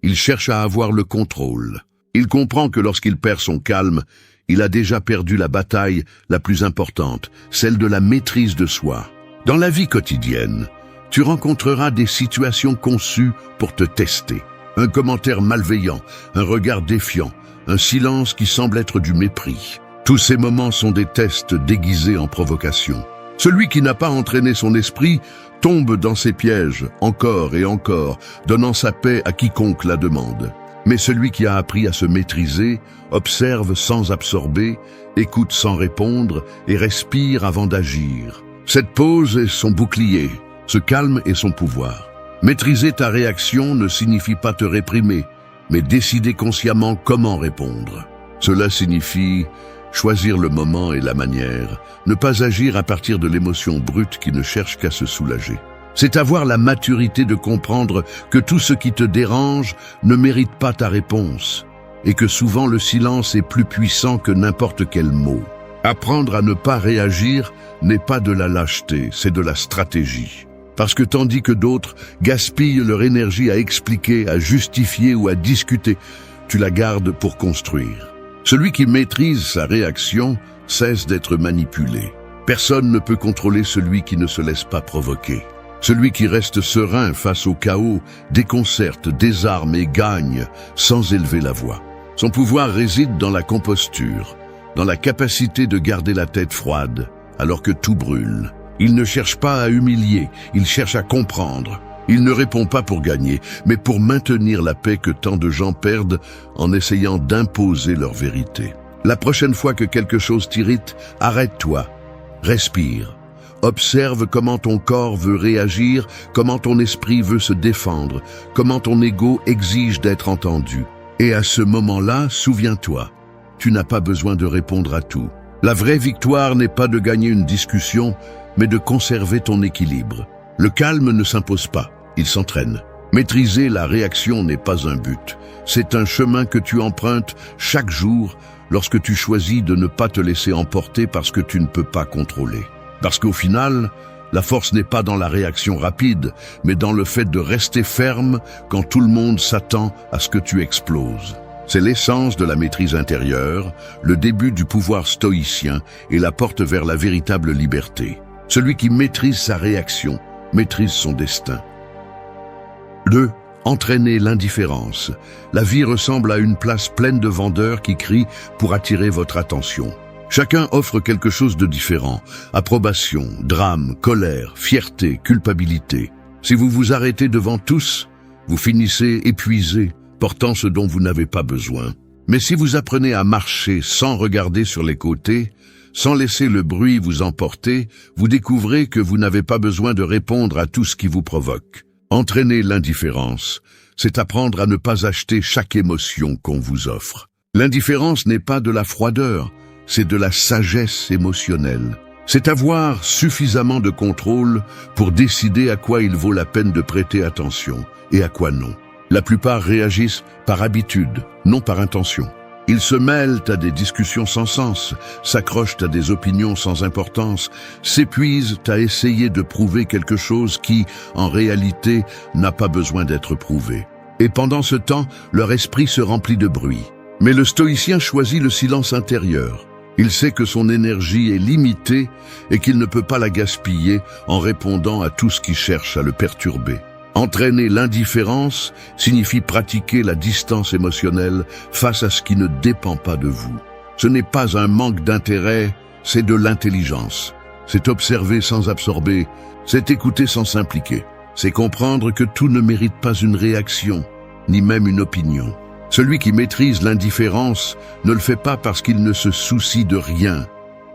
il cherche à avoir le contrôle. Il comprend que lorsqu'il perd son calme, il a déjà perdu la bataille la plus importante, celle de la maîtrise de soi. Dans la vie quotidienne, tu rencontreras des situations conçues pour te tester. Un commentaire malveillant, un regard défiant, un silence qui semble être du mépris. Tous ces moments sont des tests déguisés en provocation. Celui qui n'a pas entraîné son esprit tombe dans ces pièges, encore et encore, donnant sa paix à quiconque la demande. Mais celui qui a appris à se maîtriser, observe sans absorber, écoute sans répondre et respire avant d'agir. Cette pause est son bouclier, ce calme est son pouvoir. Maîtriser ta réaction ne signifie pas te réprimer, mais décider consciemment comment répondre. Cela signifie choisir le moment et la manière, ne pas agir à partir de l'émotion brute qui ne cherche qu'à se soulager. C'est avoir la maturité de comprendre que tout ce qui te dérange ne mérite pas ta réponse, et que souvent le silence est plus puissant que n'importe quel mot. Apprendre à ne pas réagir n'est pas de la lâcheté, c'est de la stratégie. Parce que tandis que d'autres gaspillent leur énergie à expliquer, à justifier ou à discuter, tu la gardes pour construire. Celui qui maîtrise sa réaction cesse d'être manipulé. Personne ne peut contrôler celui qui ne se laisse pas provoquer. Celui qui reste serein face au chaos déconcerte, désarme et gagne sans élever la voix. Son pouvoir réside dans la composture, dans la capacité de garder la tête froide alors que tout brûle. Il ne cherche pas à humilier, il cherche à comprendre. Il ne répond pas pour gagner, mais pour maintenir la paix que tant de gens perdent en essayant d'imposer leur vérité. La prochaine fois que quelque chose t'irrite, arrête-toi, respire, Observe comment ton corps veut réagir, comment ton esprit veut se défendre, comment ton ego exige d'être entendu. Et à ce moment-là, souviens-toi, tu n'as pas besoin de répondre à tout. La vraie victoire n'est pas de gagner une discussion, mais de conserver ton équilibre. Le calme ne s'impose pas, il s'entraîne. Maîtriser la réaction n'est pas un but. C'est un chemin que tu empruntes chaque jour lorsque tu choisis de ne pas te laisser emporter parce que tu ne peux pas contrôler. Parce qu'au final, la force n'est pas dans la réaction rapide, mais dans le fait de rester ferme quand tout le monde s'attend à ce que tu exploses. C'est l'essence de la maîtrise intérieure, le début du pouvoir stoïcien et la porte vers la véritable liberté. Celui qui maîtrise sa réaction, maîtrise son destin. 2. Entraîner l'indifférence. La vie ressemble à une place pleine de vendeurs qui crient pour attirer votre attention. Chacun offre quelque chose de différent. Approbation, drame, colère, fierté, culpabilité. Si vous vous arrêtez devant tous, vous finissez épuisé, portant ce dont vous n'avez pas besoin. Mais si vous apprenez à marcher sans regarder sur les côtés, sans laisser le bruit vous emporter, vous découvrez que vous n'avez pas besoin de répondre à tout ce qui vous provoque. Entraîner l'indifférence, c'est apprendre à ne pas acheter chaque émotion qu'on vous offre. L'indifférence n'est pas de la froideur, c'est de la sagesse émotionnelle. C'est avoir suffisamment de contrôle pour décider à quoi il vaut la peine de prêter attention et à quoi non. La plupart réagissent par habitude, non par intention. Ils se mêlent à des discussions sans sens, s'accrochent à des opinions sans importance, s'épuisent à essayer de prouver quelque chose qui, en réalité, n'a pas besoin d'être prouvé. Et pendant ce temps, leur esprit se remplit de bruit. Mais le stoïcien choisit le silence intérieur. Il sait que son énergie est limitée et qu'il ne peut pas la gaspiller en répondant à tout ce qui cherche à le perturber. Entraîner l'indifférence signifie pratiquer la distance émotionnelle face à ce qui ne dépend pas de vous. Ce n'est pas un manque d'intérêt, c'est de l'intelligence. C'est observer sans absorber, c'est écouter sans s'impliquer. C'est comprendre que tout ne mérite pas une réaction, ni même une opinion. Celui qui maîtrise l'indifférence ne le fait pas parce qu'il ne se soucie de rien,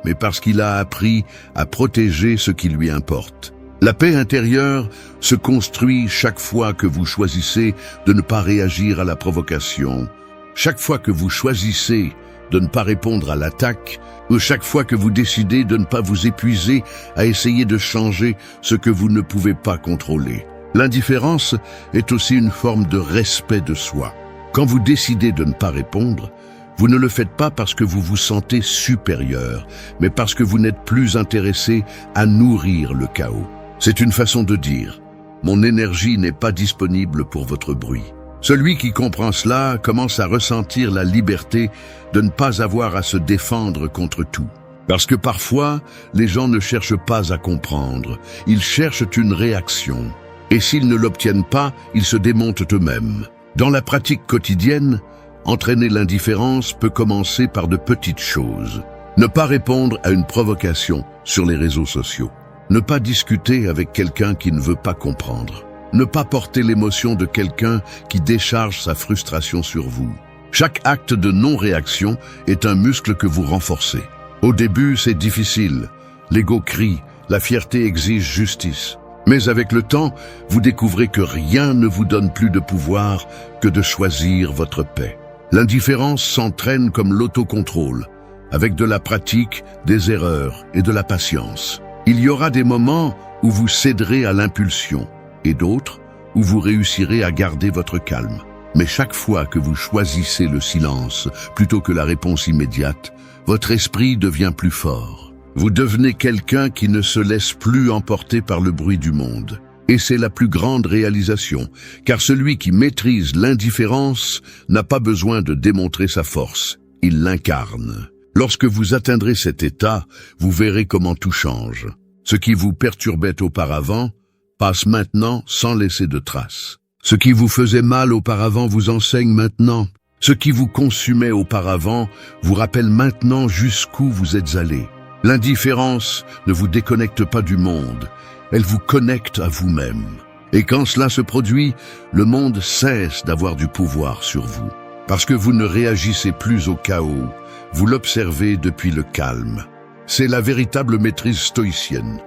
mais parce qu'il a appris à protéger ce qui lui importe. La paix intérieure se construit chaque fois que vous choisissez de ne pas réagir à la provocation, chaque fois que vous choisissez de ne pas répondre à l'attaque, ou chaque fois que vous décidez de ne pas vous épuiser à essayer de changer ce que vous ne pouvez pas contrôler. L'indifférence est aussi une forme de respect de soi. Quand vous décidez de ne pas répondre, vous ne le faites pas parce que vous vous sentez supérieur, mais parce que vous n'êtes plus intéressé à nourrir le chaos. C'est une façon de dire « Mon énergie n'est pas disponible pour votre bruit ». Celui qui comprend cela commence à ressentir la liberté de ne pas avoir à se défendre contre tout. Parce que parfois, les gens ne cherchent pas à comprendre, ils cherchent une réaction. Et s'ils ne l'obtiennent pas, ils se démontent eux-mêmes. Dans la pratique quotidienne, entraîner l'indifférence peut commencer par de petites choses. Ne pas répondre à une provocation sur les réseaux sociaux. Ne pas discuter avec quelqu'un qui ne veut pas comprendre. Ne pas porter l'émotion de quelqu'un qui décharge sa frustration sur vous. Chaque acte de non-réaction est un muscle que vous renforcez. Au début, c'est difficile. L'ego crie, la fierté exige justice. Mais avec le temps, vous découvrez que rien ne vous donne plus de pouvoir que de choisir votre paix. L'indifférence s'entraîne comme l'autocontrôle, avec de la pratique, des erreurs et de la patience. Il y aura des moments où vous céderez à l'impulsion, et d'autres où vous réussirez à garder votre calme. Mais chaque fois que vous choisissez le silence plutôt que la réponse immédiate, votre esprit devient plus fort. Vous devenez quelqu'un qui ne se laisse plus emporter par le bruit du monde. Et c'est la plus grande réalisation, car celui qui maîtrise l'indifférence n'a pas besoin de démontrer sa force, il l'incarne. Lorsque vous atteindrez cet état, vous verrez comment tout change. Ce qui vous perturbait auparavant passe maintenant sans laisser de traces. Ce qui vous faisait mal auparavant vous enseigne maintenant. Ce qui vous consumait auparavant vous rappelle maintenant jusqu'où vous êtes allé. L'indifférence ne vous déconnecte pas du monde, elle vous connecte à vous-même. Et quand cela se produit, le monde cesse d'avoir du pouvoir sur vous. Parce que vous ne réagissez plus au chaos, vous l'observez depuis le calme. C'est la véritable maîtrise stoïcienne.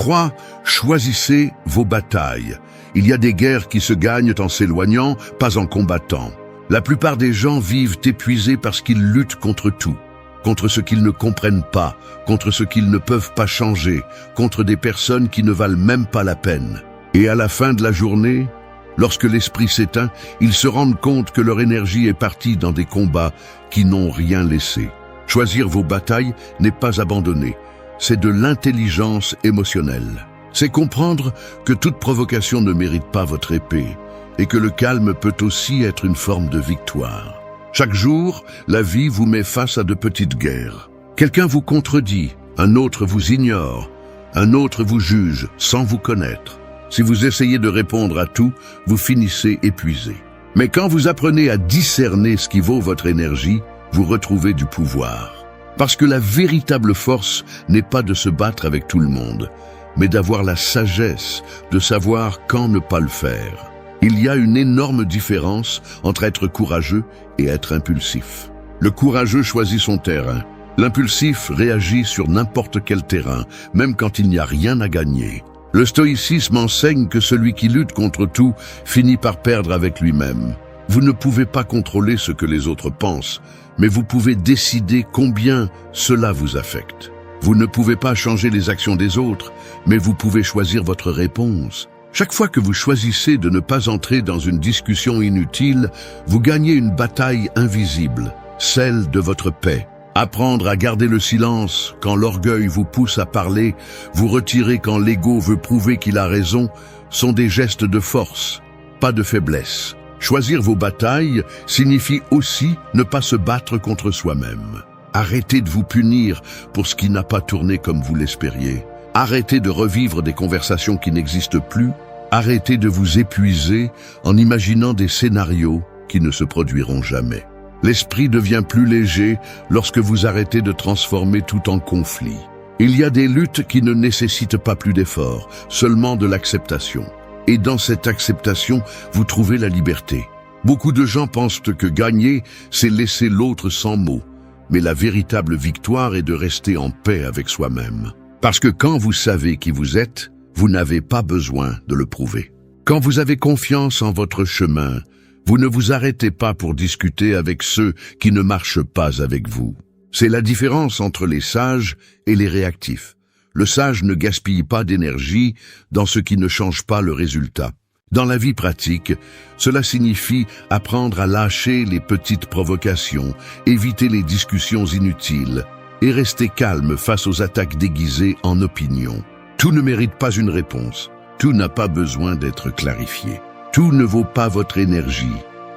3. Choisissez vos batailles. Il y a des guerres qui se gagnent en s'éloignant, pas en combattant. La plupart des gens vivent épuisés parce qu'ils luttent contre tout. Contre ce qu'ils ne comprennent pas, contre ce qu'ils ne peuvent pas changer, contre des personnes qui ne valent même pas la peine. Et à la fin de la journée, lorsque l'esprit s'éteint, ils se rendent compte que leur énergie est partie dans des combats qui n'ont rien laissé. Choisir vos batailles n'est pas abandonner, c'est de l'intelligence émotionnelle. C'est comprendre que toute provocation ne mérite pas votre épée et que le calme peut aussi être une forme de victoire. Chaque jour, la vie vous met face à de petites guerres. Quelqu'un vous contredit, un autre vous ignore, un autre vous juge sans vous connaître. Si vous essayez de répondre à tout, vous finissez épuisé. Mais quand vous apprenez à discerner ce qui vaut votre énergie, vous retrouvez du pouvoir. Parce que la véritable force n'est pas de se battre avec tout le monde, mais d'avoir la sagesse de savoir quand ne pas le faire. Il y a une énorme différence entre être courageux et être impulsif. Le courageux choisit son terrain. L'impulsif réagit sur n'importe quel terrain, même quand il n'y a rien à gagner. Le stoïcisme enseigne que celui qui lutte contre tout finit par perdre avec lui-même. Vous ne pouvez pas contrôler ce que les autres pensent, mais vous pouvez décider combien cela vous affecte. Vous ne pouvez pas changer les actions des autres, mais vous pouvez choisir votre réponse. Chaque fois que vous choisissez de ne pas entrer dans une discussion inutile, vous gagnez une bataille invisible, celle de votre paix. Apprendre à garder le silence quand l'orgueil vous pousse à parler, vous retirer quand l'ego veut prouver qu'il a raison, sont des gestes de force, pas de faiblesse. Choisir vos batailles signifie aussi ne pas se battre contre soi-même. Arrêtez de vous punir pour ce qui n'a pas tourné comme vous l'espériez. Arrêtez de revivre des conversations qui n'existent plus. Arrêtez de vous épuiser en imaginant des scénarios qui ne se produiront jamais. L'esprit devient plus léger lorsque vous arrêtez de transformer tout en conflit. Il y a des luttes qui ne nécessitent pas plus d'efforts, seulement de l'acceptation. Et dans cette acceptation, vous trouvez la liberté. Beaucoup de gens pensent que gagner, c'est laisser l'autre sans mots. Mais la véritable victoire est de rester en paix avec soi-même. Parce que quand vous savez qui vous êtes, vous n'avez pas besoin de le prouver. Quand vous avez confiance en votre chemin, vous ne vous arrêtez pas pour discuter avec ceux qui ne marchent pas avec vous. C'est la différence entre les sages et les réactifs. Le sage ne gaspille pas d'énergie dans ce qui ne change pas le résultat. Dans la vie pratique, cela signifie apprendre à lâcher les petites provocations, éviter les discussions inutiles et rester calme face aux attaques déguisées en opinion. Tout ne mérite pas une réponse. Tout n'a pas besoin d'être clarifié. Tout ne vaut pas votre énergie.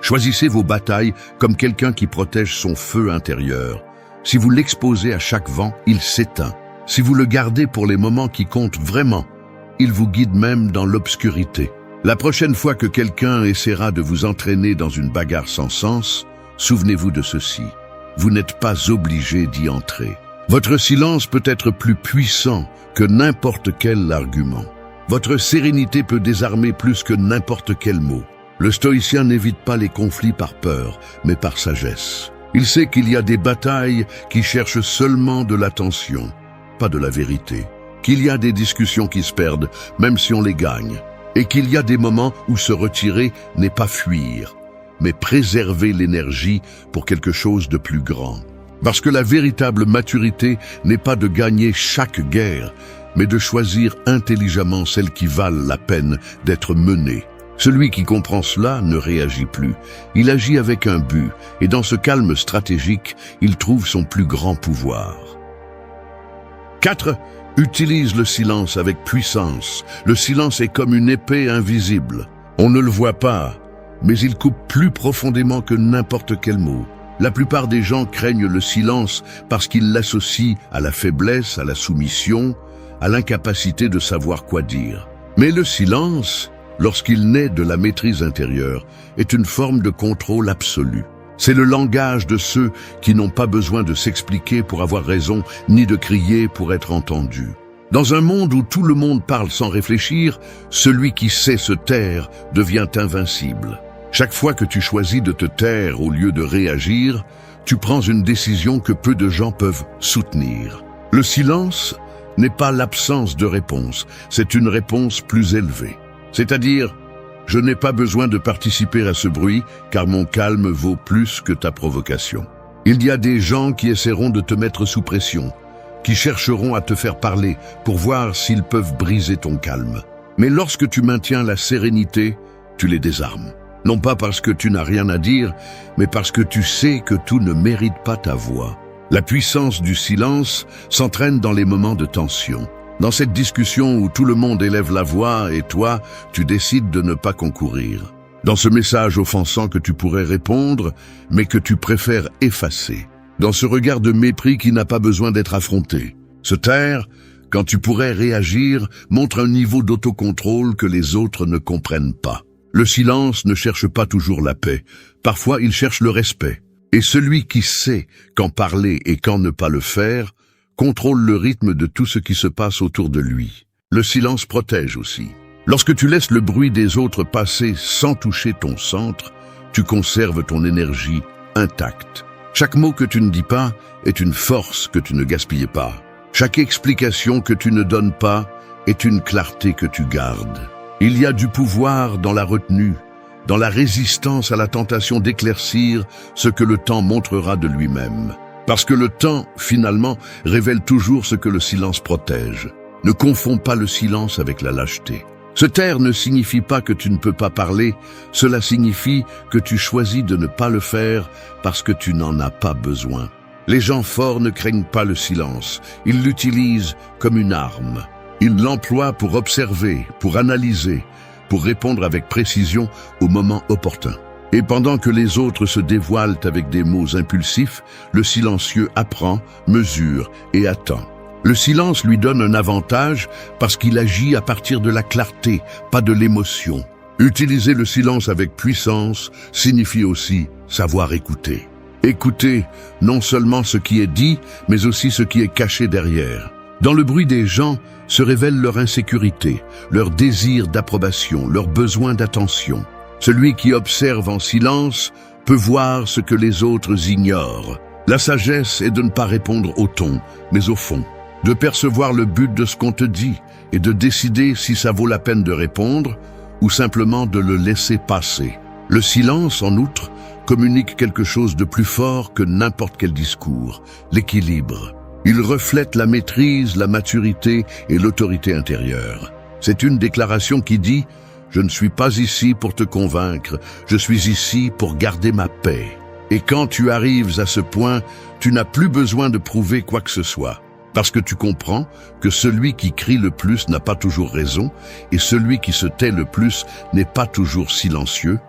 Choisissez vos batailles comme quelqu'un qui protège son feu intérieur. Si vous l'exposez à chaque vent, il s'éteint. Si vous le gardez pour les moments qui comptent vraiment, il vous guide même dans l'obscurité. La prochaine fois que quelqu'un essaiera de vous entraîner dans une bagarre sans sens, souvenez-vous de ceci. Vous n'êtes pas obligé d'y entrer. Votre silence peut être plus puissant que n'importe quel argument. Votre sérénité peut désarmer plus que n'importe quel mot. Le stoïcien n'évite pas les conflits par peur, mais par sagesse. Il sait qu'il y a des batailles qui cherchent seulement de l'attention, pas de la vérité. Qu'il y a des discussions qui se perdent, même si on les gagne. Et qu'il y a des moments où se retirer n'est pas fuir, mais préserver l'énergie pour quelque chose de plus grand. Parce que la véritable maturité n'est pas de gagner chaque guerre, mais de choisir intelligemment celles qui valent la peine d'être menées. Celui qui comprend cela ne réagit plus. Il agit avec un but, et dans ce calme stratégique, il trouve son plus grand pouvoir. 4. Utilise le silence avec puissance. Le silence est comme une épée invisible. On ne le voit pas, mais il coupe plus profondément que n'importe quel mot. La plupart des gens craignent le silence parce qu'ils l'associent à la faiblesse, à la soumission, à l'incapacité de savoir quoi dire. Mais le silence, lorsqu'il naît de la maîtrise intérieure, est une forme de contrôle absolu. C'est le langage de ceux qui n'ont pas besoin de s'expliquer pour avoir raison, ni de crier pour être entendu. Dans un monde où tout le monde parle sans réfléchir, celui qui sait se taire devient invincible. Chaque fois que tu choisis de te taire au lieu de réagir, tu prends une décision que peu de gens peuvent soutenir. Le silence n'est pas l'absence de réponse, c'est une réponse plus élevée. C'est-à-dire, je n'ai pas besoin de participer à ce bruit, car mon calme vaut plus que ta provocation. Il y a des gens qui essaieront de te mettre sous pression, qui chercheront à te faire parler pour voir s'ils peuvent briser ton calme. Mais lorsque tu maintiens la sérénité, tu les désarmes. Non pas parce que tu n'as rien à dire, mais parce que tu sais que tout ne mérite pas ta voix. La puissance du silence s'entraîne dans les moments de tension. Dans cette discussion où tout le monde élève la voix et toi, tu décides de ne pas concourir. Dans ce message offensant que tu pourrais répondre, mais que tu préfères effacer. Dans ce regard de mépris qui n'a pas besoin d'être affronté. Se taire, quand tu pourrais réagir, montre un niveau d'autocontrôle que les autres ne comprennent pas. Le silence ne cherche pas toujours la paix. Parfois, il cherche le respect. Et celui qui sait quand parler et quand ne pas le faire, contrôle le rythme de tout ce qui se passe autour de lui. Le silence protège aussi. Lorsque tu laisses le bruit des autres passer sans toucher ton centre, tu conserves ton énergie intacte. Chaque mot que tu ne dis pas est une force que tu ne gaspilles pas. Chaque explication que tu ne donnes pas est une clarté que tu gardes. Il y a du pouvoir dans la retenue, dans la résistance à la tentation d'éclaircir ce que le temps montrera de lui-même. Parce que le temps, finalement, révèle toujours ce que le silence protège. Ne confonds pas le silence avec la lâcheté. Se taire ne signifie pas que tu ne peux pas parler, cela signifie que tu choisis de ne pas le faire parce que tu n'en as pas besoin. Les gens forts ne craignent pas le silence, ils l'utilisent comme une arme. Ils l'emploient pour observer, pour analyser, pour répondre avec précision au moment opportun. Et pendant que les autres se dévoilent avec des mots impulsifs, le silencieux apprend, mesure et attend. Le silence lui donne un avantage parce qu'il agit à partir de la clarté, pas de l'émotion. Utiliser le silence avec puissance signifie aussi savoir écouter. Écouter non seulement ce qui est dit, mais aussi ce qui est caché derrière. Dans le bruit des gens se révèle leur insécurité, leur désir d'approbation, leur besoin d'attention. Celui qui observe en silence peut voir ce que les autres ignorent. La sagesse est de ne pas répondre au ton, mais au fond. De percevoir le but de ce qu'on te dit et de décider si ça vaut la peine de répondre ou simplement de le laisser passer. Le silence, en outre, communique quelque chose de plus fort que n'importe quel discours, l'équilibre. Il reflète la maîtrise, la maturité et l'autorité intérieure. C'est une déclaration qui dit « Je ne suis pas ici pour te convaincre, je suis ici pour garder ma paix. » Et quand tu arrives à ce point, tu n'as plus besoin de prouver quoi que ce soit. Parce que tu comprends que celui qui crie le plus n'a pas toujours raison et celui qui se tait le plus n'est pas toujours silencieux.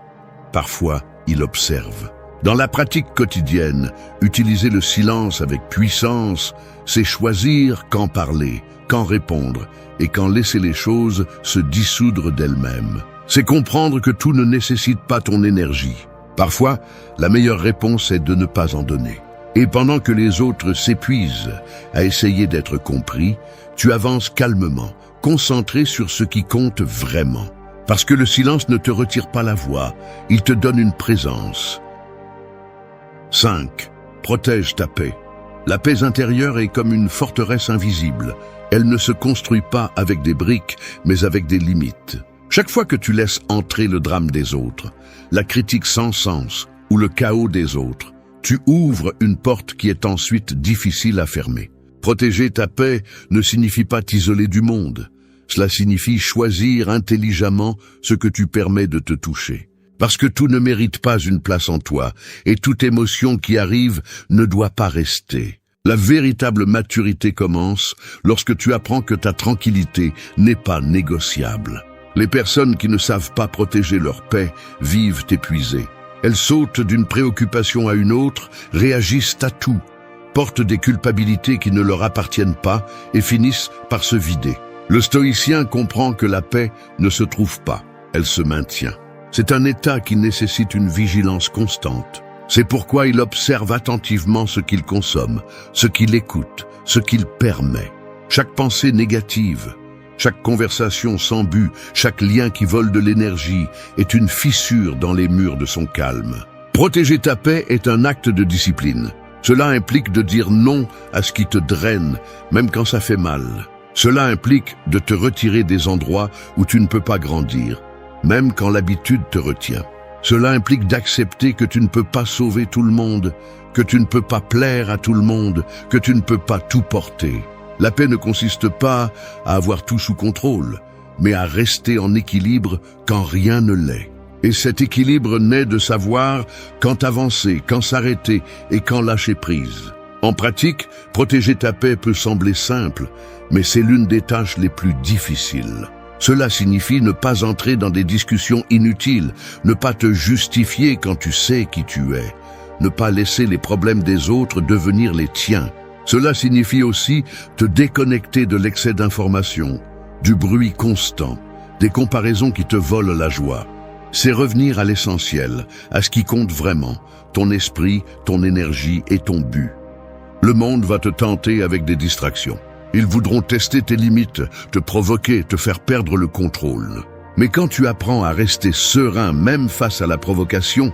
Parfois, il observe. Dans la pratique quotidienne, utiliser le silence avec puissance, c'est choisir quand parler, quand répondre et quand laisser les choses se dissoudre d'elles-mêmes. C'est comprendre que tout ne nécessite pas ton énergie. Parfois, la meilleure réponse est de ne pas en donner. Et pendant que les autres s'épuisent à essayer d'être compris, tu avances calmement, concentré sur ce qui compte vraiment. Parce que le silence ne te retire pas la voix, il te donne une présence. 5. Protège ta paix. La paix intérieure est comme une forteresse invisible. Elle ne se construit pas avec des briques, mais avec des limites. Chaque fois que tu laisses entrer le drame des autres, la critique sans sens ou le chaos des autres, tu ouvres une porte qui est ensuite difficile à fermer. Protéger ta paix ne signifie pas t'isoler du monde. Cela signifie choisir intelligemment ce que tu permets de te toucher. Parce que tout ne mérite pas une place en toi, et toute émotion qui arrive ne doit pas rester. La véritable maturité commence lorsque tu apprends que ta tranquillité n'est pas négociable. Les personnes qui ne savent pas protéger leur paix vivent épuisées. Elles sautent d'une préoccupation à une autre, réagissent à tout, portent des culpabilités qui ne leur appartiennent pas et finissent par se vider. Le stoïcien comprend que la paix ne se trouve pas, elle se maintient. C'est un état qui nécessite une vigilance constante. C'est pourquoi il observe attentivement ce qu'il consomme, ce qu'il écoute, ce qu'il permet. Chaque pensée négative, chaque conversation sans but, chaque lien qui vole de l'énergie est une fissure dans les murs de son calme. Protéger ta paix est un acte de discipline. Cela implique de dire non à ce qui te draine, même quand ça fait mal. Cela implique de te retirer des endroits où tu ne peux pas grandir, même quand l'habitude te retient. Cela implique d'accepter que tu ne peux pas sauver tout le monde, que tu ne peux pas plaire à tout le monde, que tu ne peux pas tout porter. La paix ne consiste pas à avoir tout sous contrôle, mais à rester en équilibre quand rien ne l'est. Et cet équilibre naît de savoir quand avancer, quand s'arrêter et quand lâcher prise. En pratique, protéger ta paix peut sembler simple, mais c'est l'une des tâches les plus difficiles. Cela signifie ne pas entrer dans des discussions inutiles, ne pas te justifier quand tu sais qui tu es, ne pas laisser les problèmes des autres devenir les tiens. Cela signifie aussi te déconnecter de l'excès d'informations, du bruit constant, des comparaisons qui te volent la joie. C'est revenir à l'essentiel, à ce qui compte vraiment, ton esprit, ton énergie et ton but. Le monde va te tenter avec des distractions. Ils voudront tester tes limites, te provoquer, te faire perdre le contrôle. Mais quand tu apprends à rester serein même face à la provocation,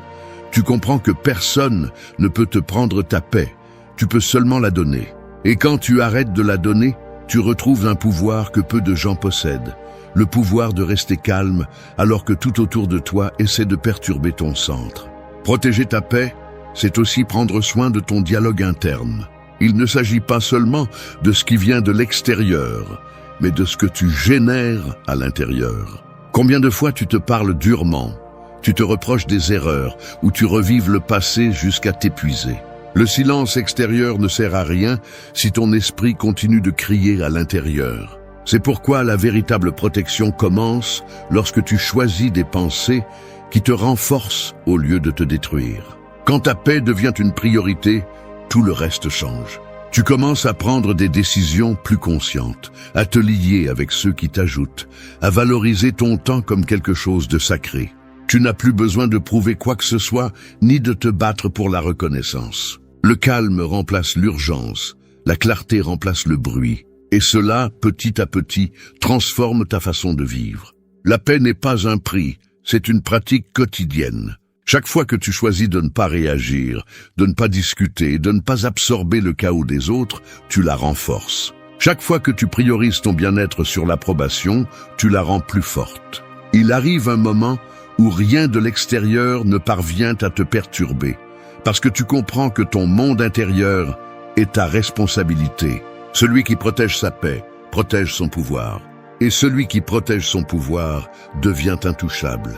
tu comprends que personne ne peut te prendre ta paix. Tu peux seulement la donner. Et quand tu arrêtes de la donner, tu retrouves un pouvoir que peu de gens possèdent. Le pouvoir de rester calme alors que tout autour de toi essaie de perturber ton centre. Protéger ta paix, c'est aussi prendre soin de ton dialogue interne. Il ne s'agit pas seulement de ce qui vient de l'extérieur, mais de ce que tu génères à l'intérieur. Combien de fois tu te parles durement, tu te reproches des erreurs ou tu revives le passé jusqu'à t'épuiser. Le silence extérieur ne sert à rien si ton esprit continue de crier à l'intérieur. C'est pourquoi la véritable protection commence lorsque tu choisis des pensées qui te renforcent au lieu de te détruire. Quand ta paix devient une priorité, tout le reste change. Tu commences à prendre des décisions plus conscientes, à te lier avec ceux qui t'ajoutent, à valoriser ton temps comme quelque chose de sacré. Tu n'as plus besoin de prouver quoi que ce soit, ni de te battre pour la reconnaissance. Le calme remplace l'urgence, la clarté remplace le bruit, et cela, petit à petit, transforme ta façon de vivre. La paix n'est pas un prix, c'est une pratique quotidienne. Chaque fois que tu choisis de ne pas réagir, de ne pas discuter, de ne pas absorber le chaos des autres, tu la renforces. Chaque fois que tu priorises ton bien-être sur l'approbation, tu la rends plus forte. Il arrive un moment où rien de l'extérieur ne parvient à te perturber, parce que tu comprends que ton monde intérieur est ta responsabilité. Celui qui protège sa paix, protège son pouvoir. Et celui qui protège son pouvoir devient intouchable.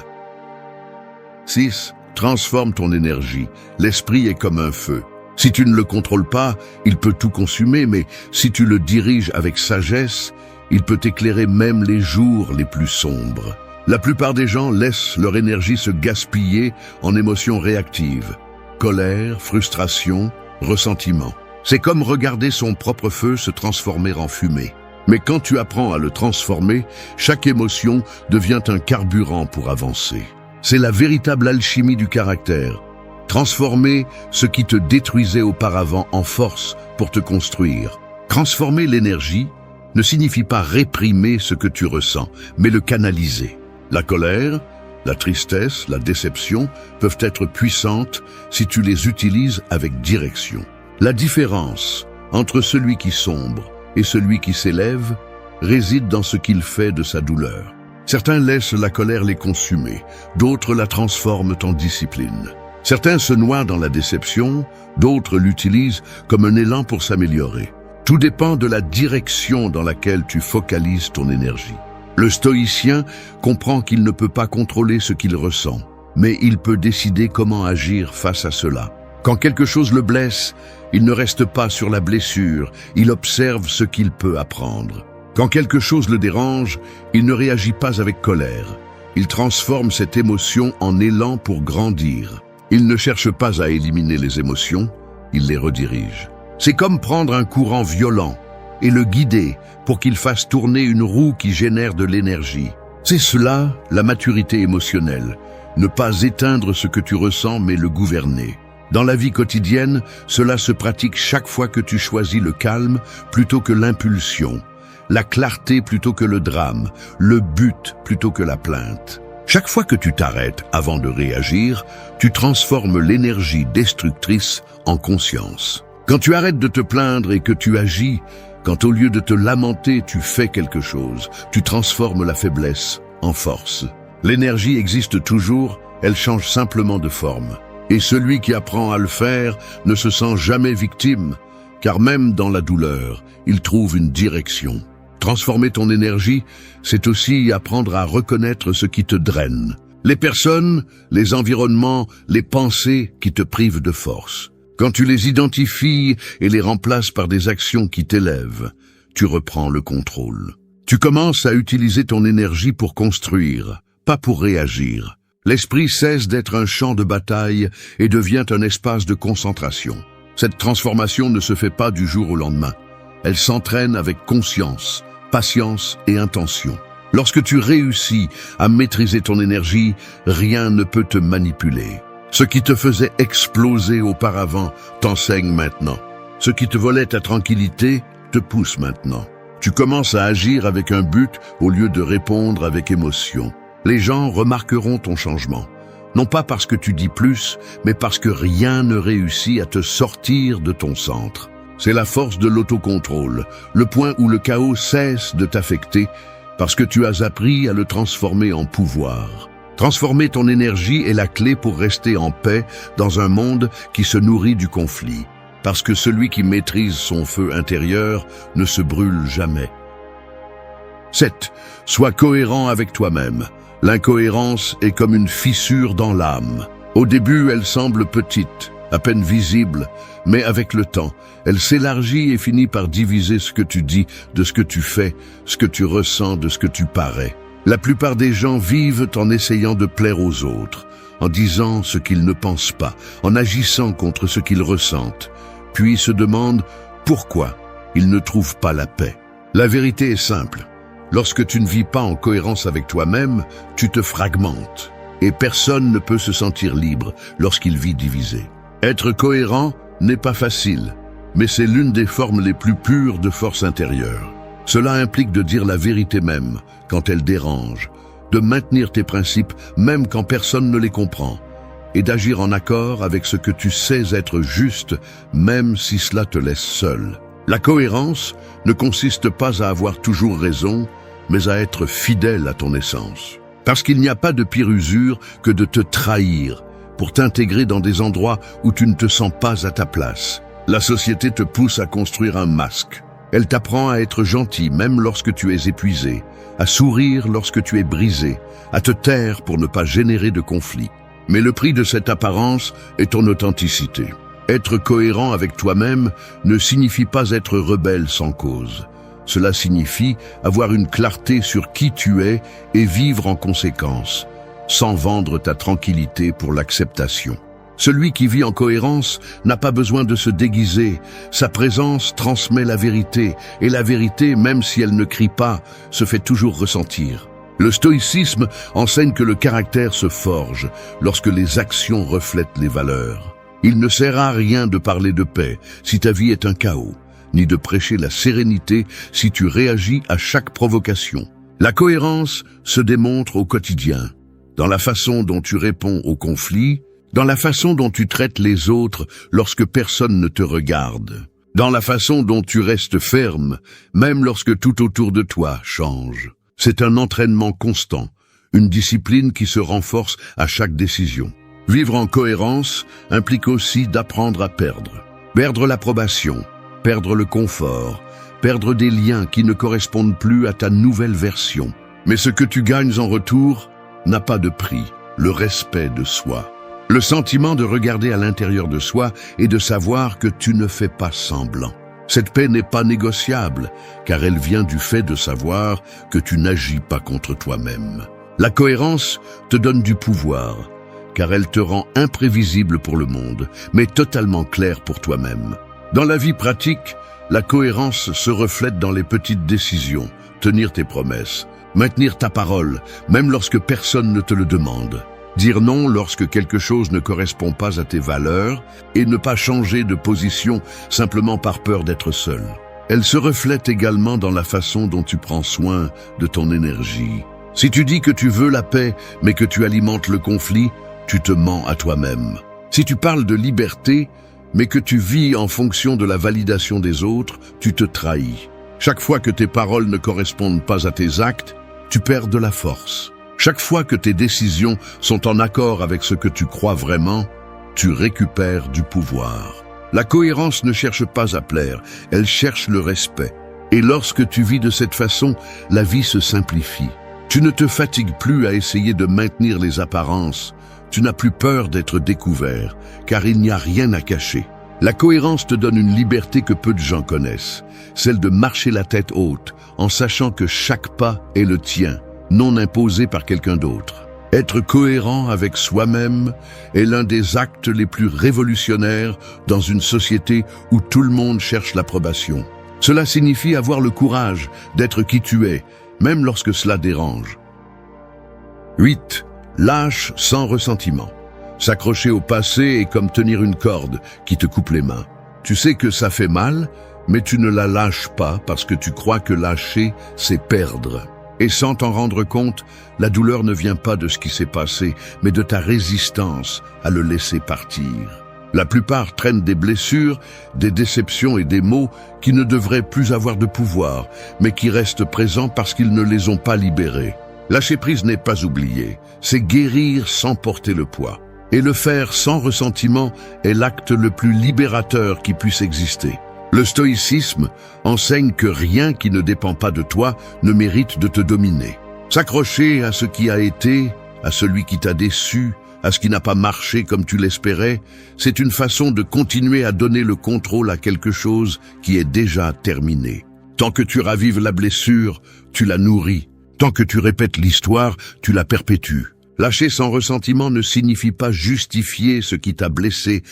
6. Transforme ton énergie. L'esprit est comme un feu. Si tu ne le contrôles pas, il peut tout consumer, mais si tu le diriges avec sagesse, il peut éclairer même les jours les plus sombres. La plupart des gens laissent leur énergie se gaspiller en émotions réactives. Colère, frustration, ressentiment. C'est comme regarder son propre feu se transformer en fumée. Mais quand tu apprends à le transformer, chaque émotion devient un carburant pour avancer. C'est la véritable alchimie du caractère. Transformer ce qui te détruisait auparavant en force pour te construire. Transformer l'énergie ne signifie pas réprimer ce que tu ressens, mais le canaliser. La colère, la tristesse, la déception peuvent être puissantes si tu les utilises avec direction. La différence entre celui qui sombre et celui qui s'élève réside dans ce qu'il fait de sa douleur. Certains laissent la colère les consumer, d'autres la transforment en discipline. Certains se noient dans la déception, d'autres l'utilisent comme un élan pour s'améliorer. Tout dépend de la direction dans laquelle tu focalises ton énergie. Le stoïcien comprend qu'il ne peut pas contrôler ce qu'il ressent, mais il peut décider comment agir face à cela. Quand quelque chose le blesse, il ne reste pas sur la blessure, il observe ce qu'il peut apprendre. Quand quelque chose le dérange, il ne réagit pas avec colère. Il transforme cette émotion en élan pour grandir. Il ne cherche pas à éliminer les émotions, il les redirige. C'est comme prendre un courant violent et le guider pour qu'il fasse tourner une roue qui génère de l'énergie. C'est cela, la maturité émotionnelle. Ne pas éteindre ce que tu ressens, mais le gouverner. Dans la vie quotidienne, cela se pratique chaque fois que tu choisis le calme plutôt que l'impulsion, la clarté plutôt que le drame, le but plutôt que la plainte. Chaque fois que tu t'arrêtes avant de réagir, tu transformes l'énergie destructrice en conscience. Quand tu arrêtes de te plaindre et que tu agis, Quand au lieu de te lamenter, tu fais quelque chose, tu transformes la faiblesse en force. L'énergie existe toujours, elle change simplement de forme. Et celui qui apprend à le faire ne se sent jamais victime, car même dans la douleur, il trouve une direction. Transformer ton énergie, c'est aussi apprendre à reconnaître ce qui te draine. Les personnes, les environnements, les pensées qui te privent de force. Quand tu les identifies et les remplaces par des actions qui t'élèvent, tu reprends le contrôle. Tu commences à utiliser ton énergie pour construire, pas pour réagir. L'esprit cesse d'être un champ de bataille et devient un espace de concentration. Cette transformation ne se fait pas du jour au lendemain. Elle s'entraîne avec conscience, patience et intention. Lorsque tu réussis à maîtriser ton énergie, rien ne peut te manipuler. Ce qui te faisait exploser auparavant t'enseigne maintenant. Ce qui te volait ta tranquillité te pousse maintenant. Tu commences à agir avec un but au lieu de répondre avec émotion. Les gens remarqueront ton changement. Non pas parce que tu dis plus, mais parce que rien ne réussit à te sortir de ton centre. C'est la force de l'autocontrôle, le point où le chaos cesse de t'affecter parce que tu as appris à le transformer en pouvoir. Transformer ton énergie est la clé pour rester en paix dans un monde qui se nourrit du conflit. Parce que celui qui maîtrise son feu intérieur ne se brûle jamais. 7. Sois cohérent avec toi-même. L'incohérence est comme une fissure dans l'âme. Au début, elle semble petite, à peine visible, mais avec le temps, elle s'élargit et finit par diviser ce que tu dis de ce que tu fais, ce que tu ressens de ce que tu parais. La plupart des gens vivent en essayant de plaire aux autres, en disant ce qu'ils ne pensent pas, en agissant contre ce qu'ils ressentent, puis se demandent pourquoi ils ne trouvent pas la paix. La vérité est simple. Lorsque tu ne vis pas en cohérence avec toi-même, tu te fragmentes. Et personne ne peut se sentir libre lorsqu'il vit divisé. Être cohérent n'est pas facile, mais c'est l'une des formes les plus pures de force intérieure. Cela implique de dire la vérité même quand elle dérange, de maintenir tes principes même quand personne ne les comprend, et d'agir en accord avec ce que tu sais être juste, même si cela te laisse seul. La cohérence ne consiste pas à avoir toujours raison, mais à être fidèle à ton essence. Parce qu'il n'y a pas de pire usure que de te trahir pour t'intégrer dans des endroits où tu ne te sens pas à ta place. La société te pousse à construire un masque. Elle t'apprend à être gentil même lorsque tu es épuisé, à sourire lorsque tu es brisé, à te taire pour ne pas générer de conflits. Mais le prix de cette apparence est ton authenticité. Être cohérent avec toi-même ne signifie pas être rebelle sans cause. Cela signifie avoir une clarté sur qui tu es et vivre en conséquence, sans vendre ta tranquillité pour l'acceptation. Celui qui vit en cohérence n'a pas besoin de se déguiser. Sa présence transmet la vérité, et la vérité, même si elle ne crie pas, se fait toujours ressentir. Le stoïcisme enseigne que le caractère se forge lorsque les actions reflètent les valeurs. Il ne sert à rien de parler de paix si ta vie est un chaos, ni de prêcher la sérénité si tu réagis à chaque provocation. La cohérence se démontre au quotidien, dans la façon dont tu réponds aux conflits, dans la façon dont tu traites les autres lorsque personne ne te regarde, dans la façon dont tu restes ferme, même lorsque tout autour de toi change. C'est un entraînement constant, une discipline qui se renforce à chaque décision. Vivre en cohérence implique aussi d'apprendre à perdre. Perdre l'approbation, perdre le confort, perdre des liens qui ne correspondent plus à ta nouvelle version. Mais ce que tu gagnes en retour n'a pas de prix, le respect de soi. Le sentiment de regarder à l'intérieur de soi et de savoir que tu ne fais pas semblant. Cette paix n'est pas négociable, car elle vient du fait de savoir que tu n'agis pas contre toi-même. La cohérence te donne du pouvoir, car elle te rend imprévisible pour le monde, mais totalement clair pour toi-même. Dans la vie pratique, la cohérence se reflète dans les petites décisions, tenir tes promesses, maintenir ta parole, même lorsque personne ne te le demande. Dire non lorsque quelque chose ne correspond pas à tes valeurs et ne pas changer de position simplement par peur d'être seul. Elle se reflète également dans la façon dont tu prends soin de ton énergie. Si tu dis que tu veux la paix mais que tu alimentes le conflit, tu te mens à toi-même. Si tu parles de liberté mais que tu vis en fonction de la validation des autres, tu te trahis. Chaque fois que tes paroles ne correspondent pas à tes actes, tu perds de la force. Chaque fois que tes décisions sont en accord avec ce que tu crois vraiment, tu récupères du pouvoir. La cohérence ne cherche pas à plaire, elle cherche le respect. Et lorsque tu vis de cette façon, la vie se simplifie. Tu ne te fatigues plus à essayer de maintenir les apparences. Tu n'as plus peur d'être découvert, car il n'y a rien à cacher. La cohérence te donne une liberté que peu de gens connaissent, celle de marcher la tête haute, en sachant que chaque pas est le tien, non imposé par quelqu'un d'autre. Être cohérent avec soi-même est l'un des actes les plus révolutionnaires dans une société où tout le monde cherche l'approbation. Cela signifie avoir le courage d'être qui tu es, même lorsque cela dérange. 8. Lâche sans ressentiment. S'accrocher au passé est comme tenir une corde qui te coupe les mains. Tu sais que ça fait mal, mais tu ne la lâches pas parce que tu crois que lâcher, c'est perdre. Et sans t'en rendre compte, la douleur ne vient pas de ce qui s'est passé, mais de ta résistance à le laisser partir. La plupart traînent des blessures, des déceptions et des maux qui ne devraient plus avoir de pouvoir, mais qui restent présents parce qu'ils ne les ont pas libérés. Lâcher prise n'est pas oublier, c'est guérir sans porter le poids. Et le faire sans ressentiment est l'acte le plus libérateur qui puisse exister. Le stoïcisme enseigne que rien qui ne dépend pas de toi ne mérite de te dominer. S'accrocher à ce qui a été, à celui qui t'a déçu, à ce qui n'a pas marché comme tu l'espérais, c'est une façon de continuer à donner le contrôle à quelque chose qui est déjà terminé. Tant que tu ravives la blessure, tu la nourris. Tant que tu répètes l'histoire, tu la perpétues. Lâcher sans ressentiment ne signifie pas justifier ce qui t'a blessé,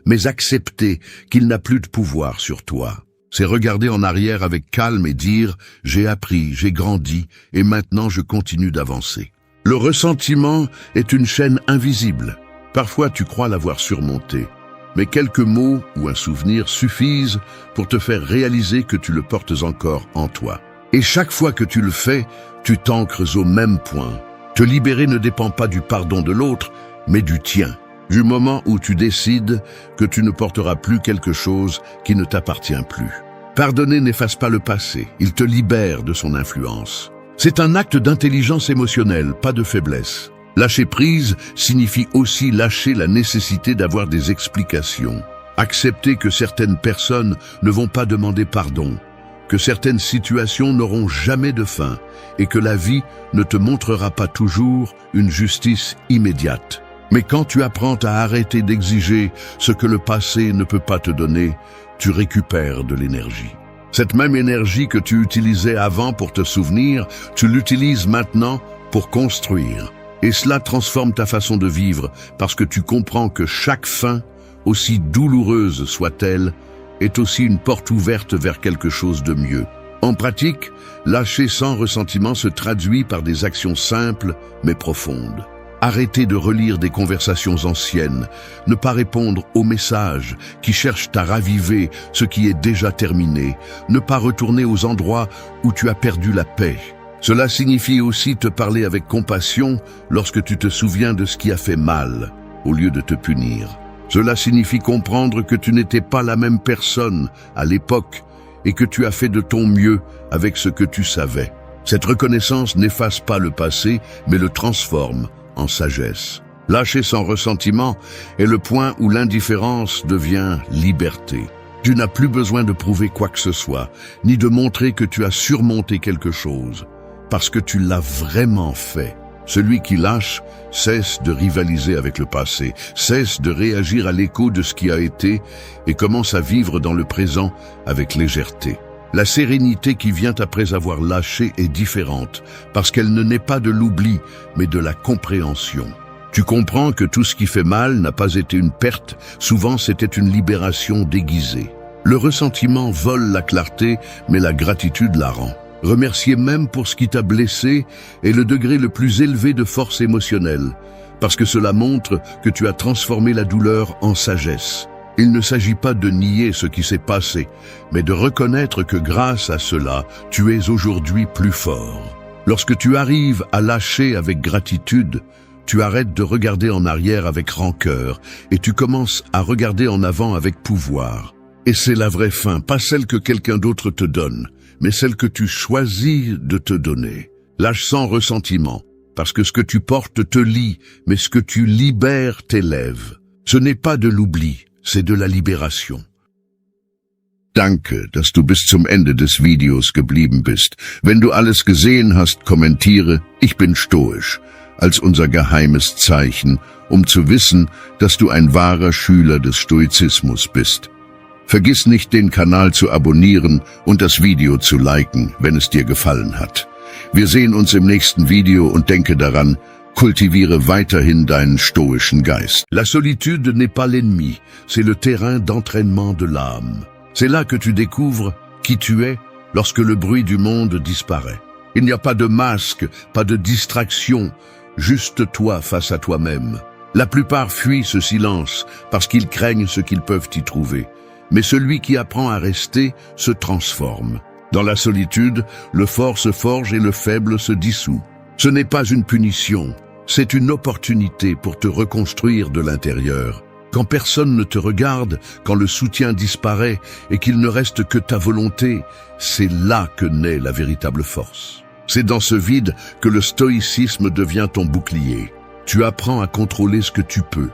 mais accepter qu'il n'a plus de pouvoir sur toi. C'est regarder en arrière avec calme et dire « j'ai appris, j'ai grandi et maintenant je continue d'avancer ». Le ressentiment est une chaîne invisible. Parfois tu crois l'avoir surmontée, mais quelques mots ou un souvenir suffisent pour te faire réaliser que tu le portes encore en toi. Et chaque fois que tu le fais, tu t'ancres au même point. Te libérer ne dépend pas du pardon de l'autre, mais du tien. Du moment où tu décides que tu ne porteras plus quelque chose qui ne t'appartient plus. Pardonner n'efface pas le passé, il te libère de son influence. C'est un acte d'intelligence émotionnelle, pas de faiblesse. Lâcher prise signifie aussi lâcher la nécessité d'avoir des explications. Accepter que certaines personnes ne vont pas demander pardon, que certaines situations n'auront jamais de fin et que la vie ne te montrera pas toujours une justice immédiate. Mais quand tu apprends à arrêter d'exiger ce que le passé ne peut pas te donner, tu récupères de l'énergie. Cette même énergie que tu utilisais avant pour te souvenir, tu l'utilises maintenant pour construire. Et cela transforme ta façon de vivre parce que tu comprends que chaque fin, aussi douloureuse soit-elle, est aussi une porte ouverte vers quelque chose de mieux. En pratique, lâcher sans ressentiment se traduit par des actions simples mais profondes. Arrêter de relire des conversations anciennes, ne pas répondre aux messages qui cherchent à raviver ce qui est déjà terminé, ne pas retourner aux endroits où tu as perdu la paix. Cela signifie aussi te parler avec compassion lorsque tu te souviens de ce qui a fait mal, au lieu de te punir. Cela signifie comprendre que tu n'étais pas la même personne à l'époque et que tu as fait de ton mieux avec ce que tu savais. Cette reconnaissance n'efface pas le passé, mais le transforme en sagesse. Lâcher sans ressentiment est le point où l'indifférence devient liberté. Tu n'as plus besoin de prouver quoi que ce soit, ni de montrer que tu as surmonté quelque chose, parce que tu l'as vraiment fait. Celui qui lâche cesse de rivaliser avec le passé, cesse de réagir à l'écho de ce qui a été et commence à vivre dans le présent avec légèreté. La sérénité qui vient après avoir lâché est différente, parce qu'elle ne naît pas de l'oubli, mais de la compréhension. Tu comprends que tout ce qui fait mal n'a pas été une perte, souvent c'était une libération déguisée. Le ressentiment vole la clarté, mais la gratitude la rend. Remercier même pour ce qui t'a blessé est le degré le plus élevé de force émotionnelle, parce que cela montre que tu as transformé la douleur en sagesse. Il ne s'agit pas de nier ce qui s'est passé, mais de reconnaître que grâce à cela, tu es aujourd'hui plus fort. Lorsque tu arrives à lâcher avec gratitude, tu arrêtes de regarder en arrière avec rancœur et tu commences à regarder en avant avec pouvoir. Et c'est la vraie fin, pas celle que quelqu'un d'autre te donne, mais celle que tu choisis de te donner. Lâche sans ressentiment, parce que ce que tu portes te lie, mais ce que tu libères t'élève. Ce n'est pas de l'oubli, c'est de la libération. Danke, dass du bis zum Ende des Videos geblieben bist. Wenn du alles gesehen hast, kommentiere, ich bin stoisch, als unser geheimes Zeichen, zu wissen, dass du ein wahrer Schüler des Stoizismus bist. Vergiss nicht, den Kanal zu abonnieren und das Video zu liken, wenn es dir gefallen hat. Wir sehen uns im nächsten Video und denke daran, cultiviere weiterhin deinen stoischen Geist. La solitude n'est pas l'ennemi, c'est le terrain d'entraînement de l'âme. C'est là que tu découvres qui tu es lorsque le bruit du monde disparaît. Il n'y a pas de masque, pas de distraction, juste toi face à toi-même. La plupart fuient ce silence parce qu'ils craignent ce qu'ils peuvent y trouver. Mais celui qui apprend à rester se transforme. Dans la solitude, le fort se forge et le faible se dissout. Ce n'est pas une punition, c'est une opportunité pour te reconstruire de l'intérieur. Quand personne ne te regarde, quand le soutien disparaît et qu'il ne reste que ta volonté, c'est là que naît la véritable force. C'est dans ce vide que le stoïcisme devient ton bouclier. Tu apprends à contrôler ce que tu peux,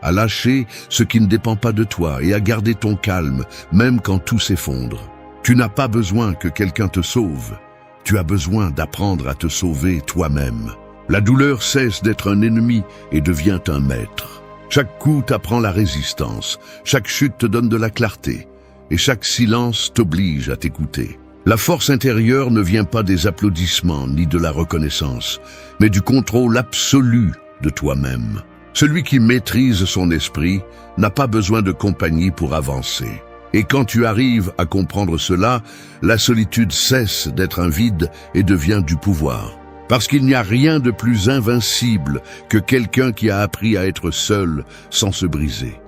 à lâcher ce qui ne dépend pas de toi et à garder ton calme, même quand tout s'effondre. Tu n'as pas besoin que quelqu'un te sauve. Tu as besoin d'apprendre à te sauver toi-même. La douleur cesse d'être un ennemi et devient un maître. Chaque coup t'apprend la résistance, chaque chute te donne de la clarté, et chaque silence t'oblige à t'écouter. La force intérieure ne vient pas des applaudissements ni de la reconnaissance, mais du contrôle absolu de toi-même. Celui qui maîtrise son esprit n'a pas besoin de compagnie pour avancer. Et quand tu arrives à comprendre cela, la solitude cesse d'être un vide et devient du pouvoir. Parce qu'il n'y a rien de plus invincible que quelqu'un qui a appris à être seul sans se briser.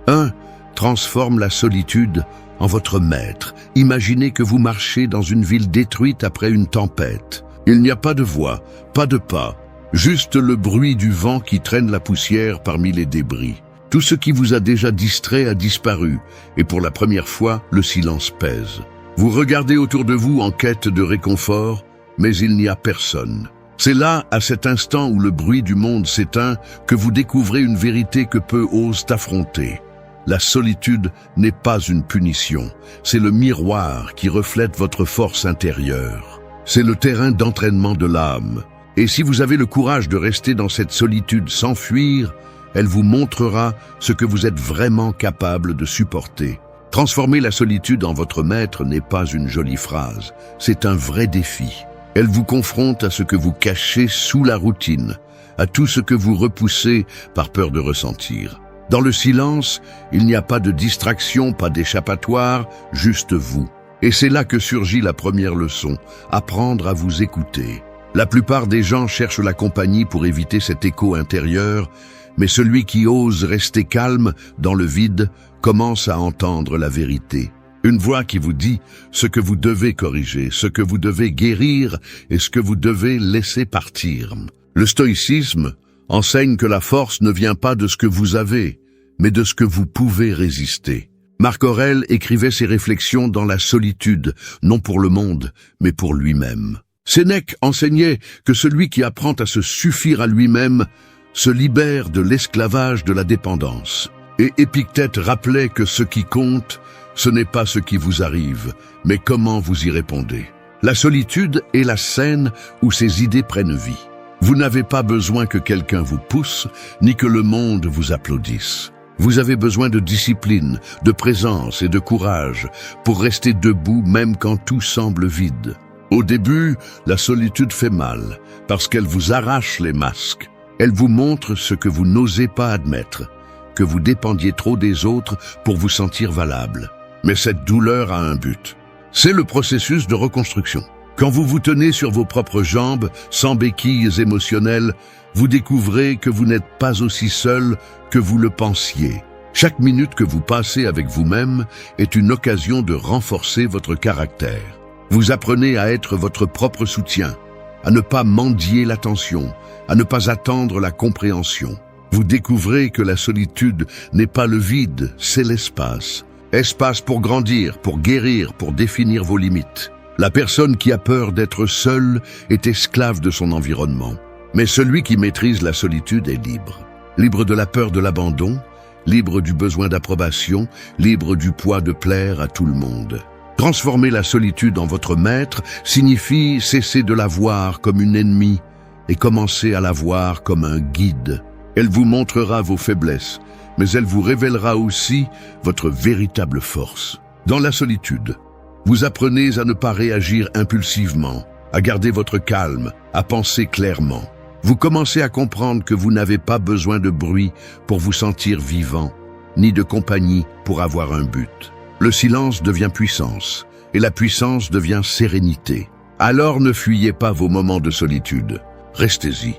1. Transforme la solitude en votre maître. Imaginez que vous marchez dans une ville détruite après une tempête. Il n'y a pas de voix, pas de pas, juste le bruit du vent qui traîne la poussière parmi les débris. Tout ce qui vous a déjà distrait a disparu, et pour la première fois, le silence pèse. Vous regardez autour de vous en quête de réconfort, mais il n'y a personne. C'est là, à cet instant où le bruit du monde s'éteint, que vous découvrez une vérité que peu osent affronter. La solitude n'est pas une punition, c'est le miroir qui reflète votre force intérieure. C'est le terrain d'entraînement de l'âme. Et si vous avez le courage de rester dans cette solitude sans fuir, elle vous montrera ce que vous êtes vraiment capable de supporter. Transformer la solitude en votre maître n'est pas une jolie phrase, c'est un vrai défi. Elle vous confronte à ce que vous cachez sous la routine, à tout ce que vous repoussez par peur de ressentir. Dans le silence, il n'y a pas de distraction, pas d'échappatoire, juste vous. Et c'est là que surgit la première leçon, apprendre à vous écouter. La plupart des gens cherchent la compagnie pour éviter cet écho intérieur, mais celui qui ose rester calme dans le vide commence à entendre la vérité. Une voix qui vous dit ce que vous devez corriger, ce que vous devez guérir et ce que vous devez laisser partir. Le stoïcisme enseigne que la force ne vient pas de ce que vous avez, mais de ce que vous pouvez résister. Marc Aurèle écrivait ses réflexions dans la solitude, non pour le monde, mais pour lui-même. Sénèque enseignait que celui qui apprend à se suffire à lui-même se libère de l'esclavage de la dépendance. Et Épictète rappelait que ce qui compte, ce n'est pas ce qui vous arrive, mais comment vous y répondez. La solitude est la scène où ces idées prennent vie. Vous n'avez pas besoin que quelqu'un vous pousse, ni que le monde vous applaudisse. Vous avez besoin de discipline, de présence et de courage pour rester debout même quand tout semble vide. Au début, la solitude fait mal, parce qu'elle vous arrache les masques. Elle vous montre ce que vous n'osez pas admettre, que vous dépendiez trop des autres pour vous sentir valable. Mais cette douleur a un but. C'est le processus de reconstruction. Quand vous vous tenez sur vos propres jambes, sans béquilles émotionnelles, vous découvrez que vous n'êtes pas aussi seul que vous le pensiez. Chaque minute que vous passez avec vous-même est une occasion de renforcer votre caractère. Vous apprenez à être votre propre soutien, à ne pas mendier l'attention, à ne pas attendre la compréhension. Vous découvrez que la solitude n'est pas le vide, c'est l'espace. Espace pour grandir, pour guérir, pour définir vos limites. La personne qui a peur d'être seule est esclave de son environnement. Mais celui qui maîtrise la solitude est libre. Libre de la peur de l'abandon, libre du besoin d'approbation, libre du poids de plaire à tout le monde. Transformer la solitude en votre maître signifie cesser de la voir comme une ennemie et commencer à la voir comme un guide. Elle vous montrera vos faiblesses, mais elle vous révélera aussi votre véritable force. Dans la solitude, vous apprenez à ne pas réagir impulsivement, à garder votre calme, à penser clairement. Vous commencez à comprendre que vous n'avez pas besoin de bruit pour vous sentir vivant, ni de compagnie pour avoir un but. Le silence devient puissance, et la puissance devient sérénité. Alors ne fuyez pas vos moments de solitude. Restez-y,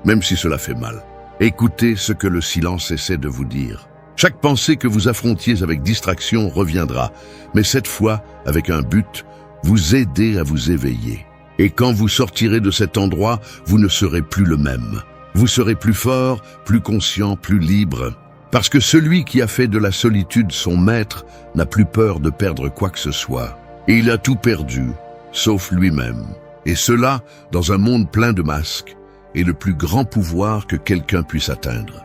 même si cela fait mal. Écoutez ce que le silence essaie de vous dire. Chaque pensée que vous affrontiez avec distraction reviendra, mais cette fois, avec un but, vous aider à vous éveiller. Et quand vous sortirez de cet endroit, vous ne serez plus le même. Vous serez plus fort, plus conscient, plus libre. Parce que celui qui a fait de la solitude son maître n'a plus peur de perdre quoi que ce soit. Et il a tout perdu, sauf lui-même. Et cela, dans un monde plein de masques, est le plus grand pouvoir que quelqu'un puisse atteindre.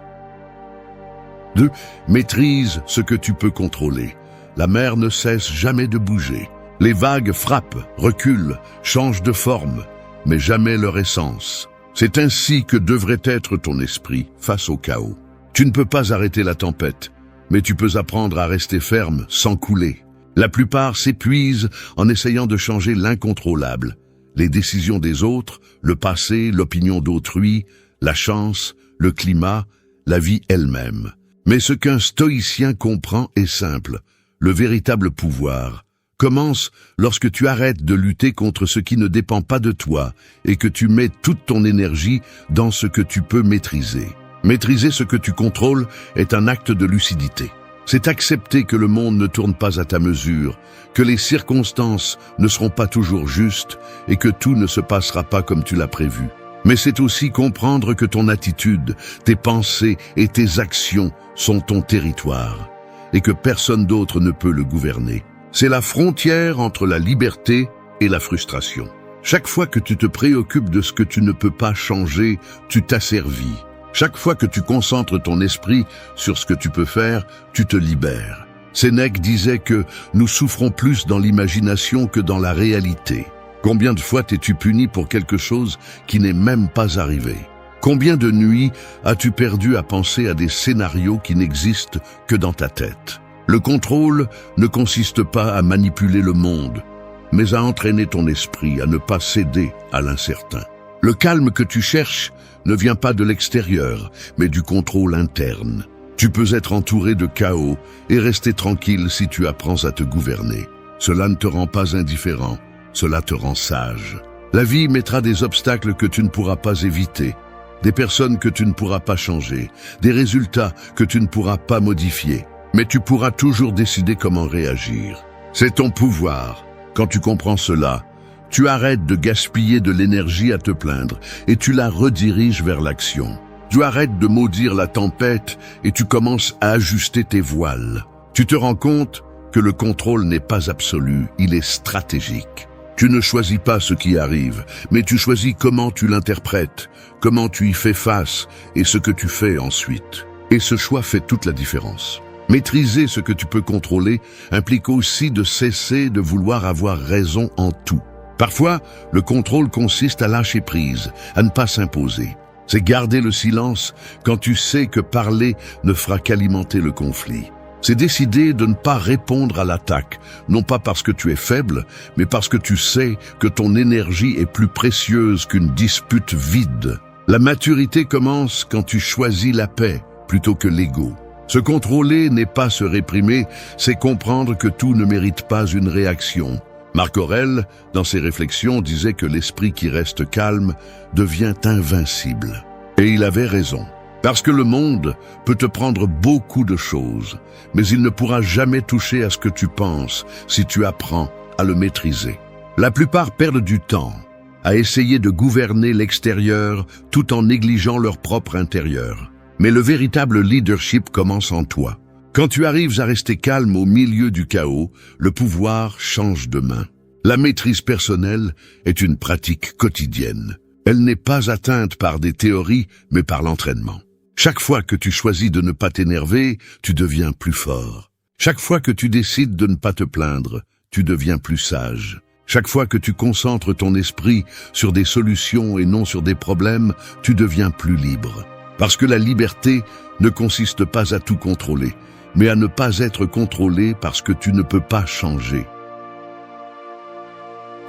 2. Maîtrise ce que tu peux contrôler. La mer ne cesse jamais de bouger. Les vagues frappent, reculent, changent de forme, mais jamais leur essence. C'est ainsi que devrait être ton esprit face au chaos. Tu ne peux pas arrêter la tempête, mais tu peux apprendre à rester ferme sans couler. La plupart s'épuisent en essayant de changer l'incontrôlable. Les décisions des autres, le passé, l'opinion d'autrui, la chance, le climat, la vie elle-même. Mais ce qu'un stoïcien comprend est simple. Le véritable pouvoir commence lorsque tu arrêtes de lutter contre ce qui ne dépend pas de toi et que tu mets toute ton énergie dans ce que tu peux maîtriser. Maîtriser ce que tu contrôles est un acte de lucidité. C'est accepter que le monde ne tourne pas à ta mesure, que les circonstances ne seront pas toujours justes et que tout ne se passera pas comme tu l'as prévu. Mais c'est aussi comprendre que ton attitude, tes pensées et tes actions sont ton territoire et que personne d'autre ne peut le gouverner. C'est la frontière entre la liberté et la frustration. Chaque fois que tu te préoccupes de ce que tu ne peux pas changer, tu t'asservis. Chaque fois que tu concentres ton esprit sur ce que tu peux faire, tu te libères. Sénèque disait que nous souffrons plus dans l'imagination que dans la réalité. Combien de fois t'es-tu puni pour quelque chose qui n'est même pas arrivé? Combien de nuits as-tu perdu à penser à des scénarios qui n'existent que dans ta tête? Le contrôle ne consiste pas à manipuler le monde, mais à entraîner ton esprit à ne pas céder à l'incertain. Le calme que tu cherches ne vient pas de l'extérieur, mais du contrôle interne. Tu peux être entouré de chaos et rester tranquille si tu apprends à te gouverner. Cela ne te rend pas indifférent, cela te rend sage. La vie mettra des obstacles que tu ne pourras pas éviter, des personnes que tu ne pourras pas changer, des résultats que tu ne pourras pas modifier. Mais tu pourras toujours décider comment réagir. C'est ton pouvoir. Quand tu comprends cela, tu arrêtes de gaspiller de l'énergie à te plaindre et tu la rediriges vers l'action. Tu arrêtes de maudire la tempête et tu commences à ajuster tes voiles. Tu te rends compte que le contrôle n'est pas absolu, il est stratégique. Tu ne choisis pas ce qui arrive, mais tu choisis comment tu l'interprètes, comment tu y fais face et ce que tu fais ensuite. Et ce choix fait toute la différence. Maîtriser ce que tu peux contrôler implique aussi de cesser de vouloir avoir raison en tout. Parfois, le contrôle consiste à lâcher prise, à ne pas s'imposer. C'est garder le silence quand tu sais que parler ne fera qu'alimenter le conflit. C'est décider de ne pas répondre à l'attaque, non pas parce que tu es faible, mais parce que tu sais que ton énergie est plus précieuse qu'une dispute vide. La maturité commence quand tu choisis la paix plutôt que l'ego. Se contrôler n'est pas se réprimer, c'est comprendre que tout ne mérite pas une réaction. Marc Aurèle, dans ses réflexions, disait que l'esprit qui reste calme devient invincible. Et il avait raison. Parce que le monde peut te prendre beaucoup de choses, mais il ne pourra jamais toucher à ce que tu penses si tu apprends à le maîtriser. La plupart perdent du temps à essayer de gouverner l'extérieur tout en négligeant leur propre intérieur. Mais le véritable leadership commence en toi. Quand tu arrives à rester calme au milieu du chaos, le pouvoir change de main. La maîtrise personnelle est une pratique quotidienne. Elle n'est pas atteinte par des théories, mais par l'entraînement. Chaque fois que tu choisis de ne pas t'énerver, tu deviens plus fort. Chaque fois que tu décides de ne pas te plaindre, tu deviens plus sage. Chaque fois que tu concentres ton esprit sur des solutions et non sur des problèmes, tu deviens plus libre. Parce que la liberté ne consiste pas à tout contrôler, mais à ne pas être contrôlé parce que tu ne peux pas changer.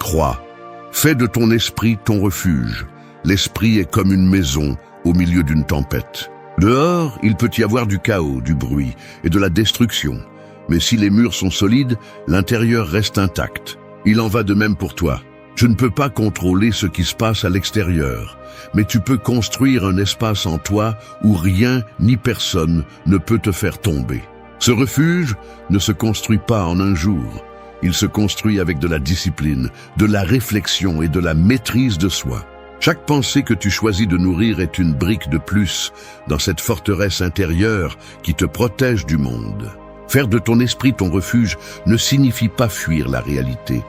Crois, fais de ton esprit ton refuge. L'esprit est comme une maison au milieu d'une tempête. Dehors, il peut y avoir du chaos, du bruit et de la destruction. Mais si les murs sont solides, l'intérieur reste intact. Il en va de même pour toi. Tu ne peux pas contrôler ce qui se passe à l'extérieur, mais tu peux construire un espace en toi où rien ni personne ne peut te faire tomber. Ce refuge ne se construit pas en un jour. Il se construit avec de la discipline, de la réflexion et de la maîtrise de soi. Chaque pensée que tu choisis de nourrir est une brique de plus dans cette forteresse intérieure qui te protège du monde. Faire de ton esprit ton refuge ne signifie pas fuir la réalité,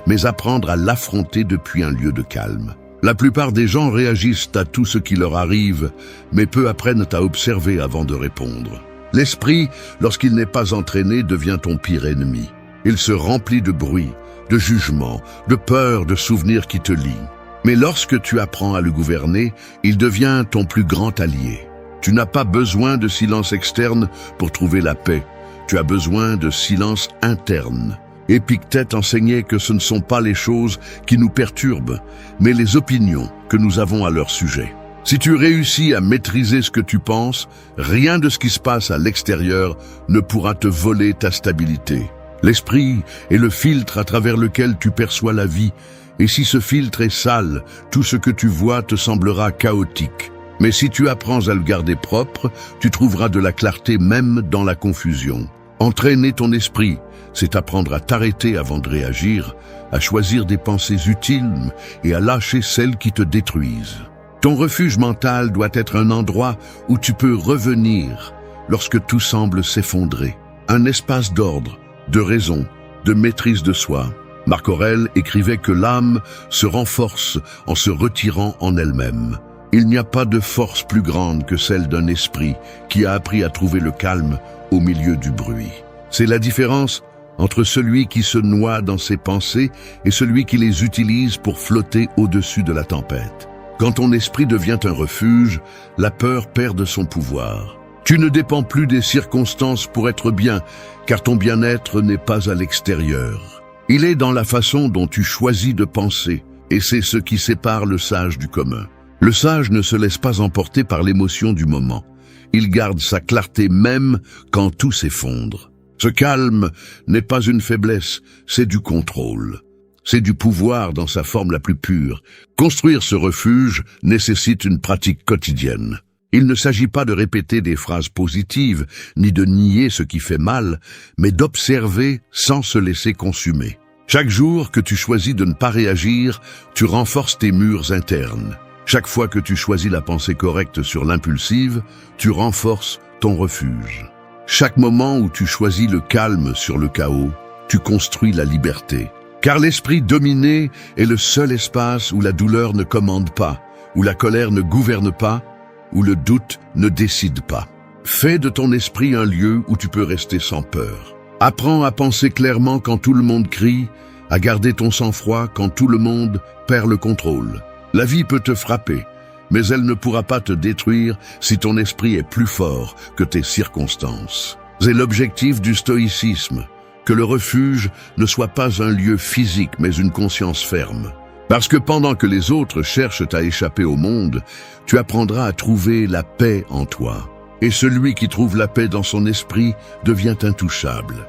mais apprendre à l'affronter depuis un lieu de calme. La plupart des gens réagissent à tout ce qui leur arrive, mais peu apprennent à observer avant de répondre. L'esprit, lorsqu'il n'est pas entraîné, devient ton pire ennemi. Il se remplit de bruit, de jugement, de peur, de souvenirs qui te lient. Mais lorsque tu apprends à le gouverner, il devient ton plus grand allié. Tu n'as pas besoin de silence externe pour trouver la paix. Tu as besoin de silence interne. Épictète enseignait que ce ne sont pas les choses qui nous perturbent, mais les opinions que nous avons à leur sujet. Si tu réussis à maîtriser ce que tu penses, rien de ce qui se passe à l'extérieur ne pourra te voler ta stabilité. L'esprit est le filtre à travers lequel tu perçois la vie, et si ce filtre est sale, tout ce que tu vois te semblera chaotique. Mais si tu apprends à le garder propre, tu trouveras de la clarté même dans la confusion. Entraîner ton esprit, c'est apprendre à t'arrêter avant de réagir, à choisir des pensées utiles et à lâcher celles qui te détruisent. Ton refuge mental doit être un endroit où tu peux revenir lorsque tout semble s'effondrer. Un espace d'ordre, de raison, de maîtrise de soi. Marc Aurèle écrivait que l'âme se renforce en se retirant en elle-même. Il n'y a pas de force plus grande que celle d'un esprit qui a appris à trouver le calme au milieu du bruit. C'est la différence entre celui qui se noie dans ses pensées et celui qui les utilise pour flotter au-dessus de la tempête. Quand ton esprit devient un refuge, la peur perd de son pouvoir. Tu ne dépends plus des circonstances pour être bien, car ton bien-être n'est pas à l'extérieur. Il est dans la façon dont tu choisis de penser, et c'est ce qui sépare le sage du commun. Le sage ne se laisse pas emporter par l'émotion du moment. Il garde sa clarté même quand tout s'effondre. Ce calme n'est pas une faiblesse, c'est du contrôle. C'est du pouvoir dans sa forme la plus pure. Construire ce refuge nécessite une pratique quotidienne. Il ne s'agit pas de répéter des phrases positives, ni de nier ce qui fait mal, mais d'observer sans se laisser consumer. Chaque jour que tu choisis de ne pas réagir, tu renforces tes murs internes. Chaque fois que tu choisis la pensée correcte sur l'impulsive, tu renforces ton refuge. Chaque moment où tu choisis le calme sur le chaos, tu construis la liberté. Car l'esprit dominé est le seul espace où la douleur ne commande pas, où la colère ne gouverne pas, où le doute ne décide pas. Fais de ton esprit un lieu où tu peux rester sans peur. Apprends à penser clairement quand tout le monde crie, à garder ton sang-froid quand tout le monde perd le contrôle. La vie peut te frapper, mais elle ne pourra pas te détruire si ton esprit est plus fort que tes circonstances. C'est l'objectif du stoïcisme, que le refuge ne soit pas un lieu physique mais une conscience ferme. Parce que pendant que les autres cherchent à échapper au monde, tu apprendras à trouver la paix en toi. Et celui qui trouve la paix dans son esprit devient intouchable.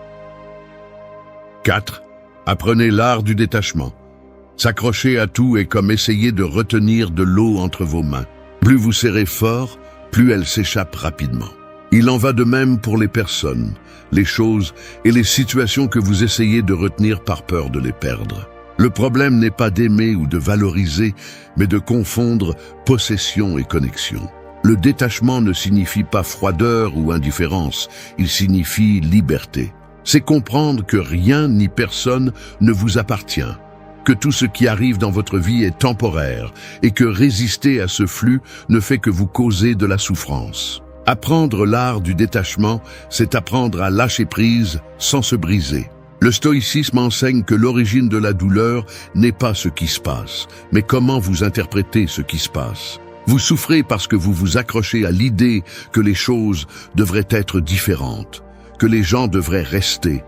4. Apprenez l'art du détachement. S'accrocher à tout est comme essayer de retenir de l'eau entre vos mains. Plus vous serrez fort, plus elle s'échappe rapidement. Il en va de même pour les personnes, les choses et les situations que vous essayez de retenir par peur de les perdre. Le problème n'est pas d'aimer ou de valoriser, mais de confondre possession et connexion. Le détachement ne signifie pas froideur ou indifférence, il signifie liberté. C'est comprendre que rien ni personne ne vous appartient, que tout ce qui arrive dans votre vie est temporaire et que résister à ce flux ne fait que vous causer de la souffrance. Apprendre l'art du détachement, c'est apprendre à lâcher prise sans se briser. Le stoïcisme enseigne que l'origine de la douleur n'est pas ce qui se passe, mais comment vous interprétez ce qui se passe. Vous souffrez parce que vous vous accrochez à l'idée que les choses devraient être différentes, que les gens devraient rester,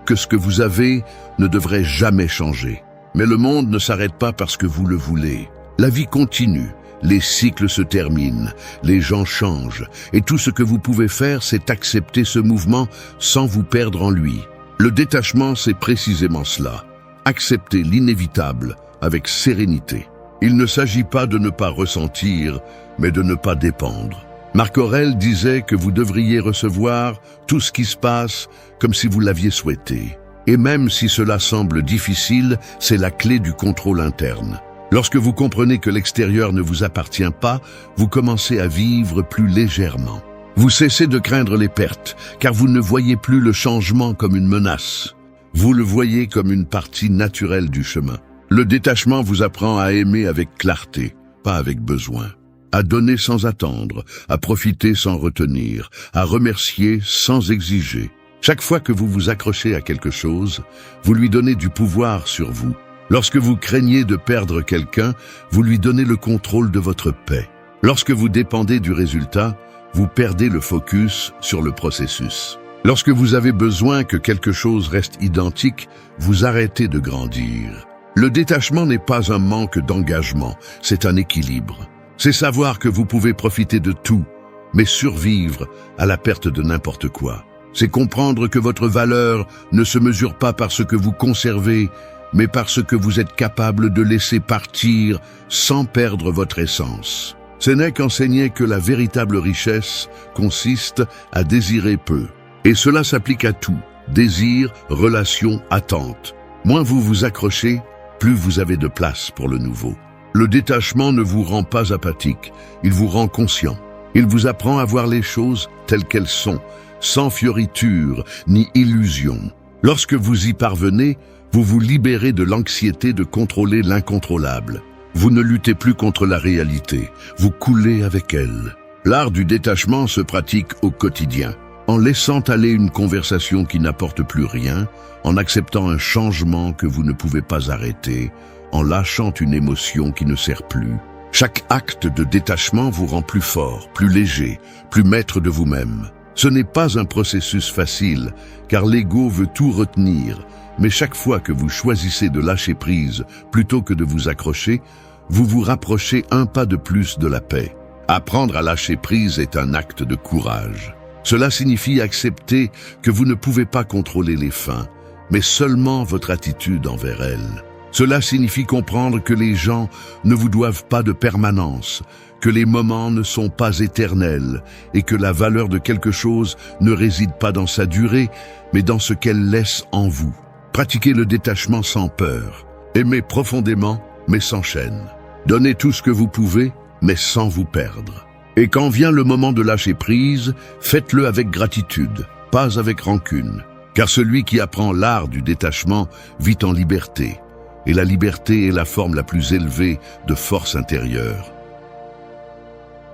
que ce que vous avez ne devrait jamais changer. Mais le monde ne s'arrête pas parce que vous le voulez. La vie continue, les cycles se terminent, les gens changent, et tout ce que vous pouvez faire, c'est accepter ce mouvement sans vous perdre en lui. Le détachement, c'est précisément cela. Accepter l'inévitable avec sérénité. Il ne s'agit pas de ne pas ressentir, mais de ne pas dépendre. Marc Aurèle disait que vous devriez recevoir tout ce qui se passe comme si vous l'aviez souhaité. Et même si cela semble difficile, c'est la clé du contrôle interne. Lorsque vous comprenez que l'extérieur ne vous appartient pas, vous commencez à vivre plus légèrement. Vous cessez de craindre les pertes, car vous ne voyez plus le changement comme une menace. Vous le voyez comme une partie naturelle du chemin. Le détachement vous apprend à aimer avec clarté, pas avec besoin. À donner sans attendre, à profiter sans retenir, à remercier sans exiger. Chaque fois que vous vous accrochez à quelque chose, vous lui donnez du pouvoir sur vous. Lorsque vous craignez de perdre quelqu'un, vous lui donnez le contrôle de votre paix. Lorsque vous dépendez du résultat, vous perdez le focus sur le processus. Lorsque vous avez besoin que quelque chose reste identique, vous arrêtez de grandir. Le détachement n'est pas un manque d'engagement, c'est un équilibre. C'est savoir que vous pouvez profiter de tout, mais survivre à la perte de n'importe quoi. C'est comprendre que votre valeur ne se mesure pas par ce que vous conservez, mais par ce que vous êtes capable de laisser partir sans perdre votre essence. Sénèque enseignait que la véritable richesse consiste à désirer peu. Et cela s'applique à tout, désir, relation, attente. Moins vous vous accrochez, plus vous avez de place pour le nouveau. Le détachement ne vous rend pas apathique, il vous rend conscient. Il vous apprend à voir les choses telles qu'elles sont, sans fioritures ni illusions. Lorsque vous y parvenez, vous vous libérez de l'anxiété de contrôler l'incontrôlable. Vous ne luttez plus contre la réalité, vous coulez avec elle. L'art du détachement se pratique au quotidien, en laissant aller une conversation qui n'apporte plus rien, en acceptant un changement que vous ne pouvez pas arrêter, en lâchant une émotion qui ne sert plus. Chaque acte de détachement vous rend plus fort, plus léger, plus maître de vous-même. Ce n'est pas un processus facile, car l'ego veut tout retenir, mais chaque fois que vous choisissez de lâcher prise plutôt que de vous accrocher, vous vous rapprochez un pas de plus de la paix. Apprendre à lâcher prise est un acte de courage. Cela signifie accepter que vous ne pouvez pas contrôler les fins, mais seulement votre attitude envers elles. Cela signifie comprendre que les gens ne vous doivent pas de permanence, que les moments ne sont pas éternels et que la valeur de quelque chose ne réside pas dans sa durée, mais dans ce qu'elle laisse en vous. Pratiquez le détachement sans peur. Aimez profondément, mais sans chaîne. Donnez tout ce que vous pouvez, mais sans vous perdre. Et quand vient le moment de lâcher prise, faites-le avec gratitude, pas avec rancune. Car celui qui apprend l'art du détachement vit en liberté. Et la liberté est la forme la plus élevée de force intérieure.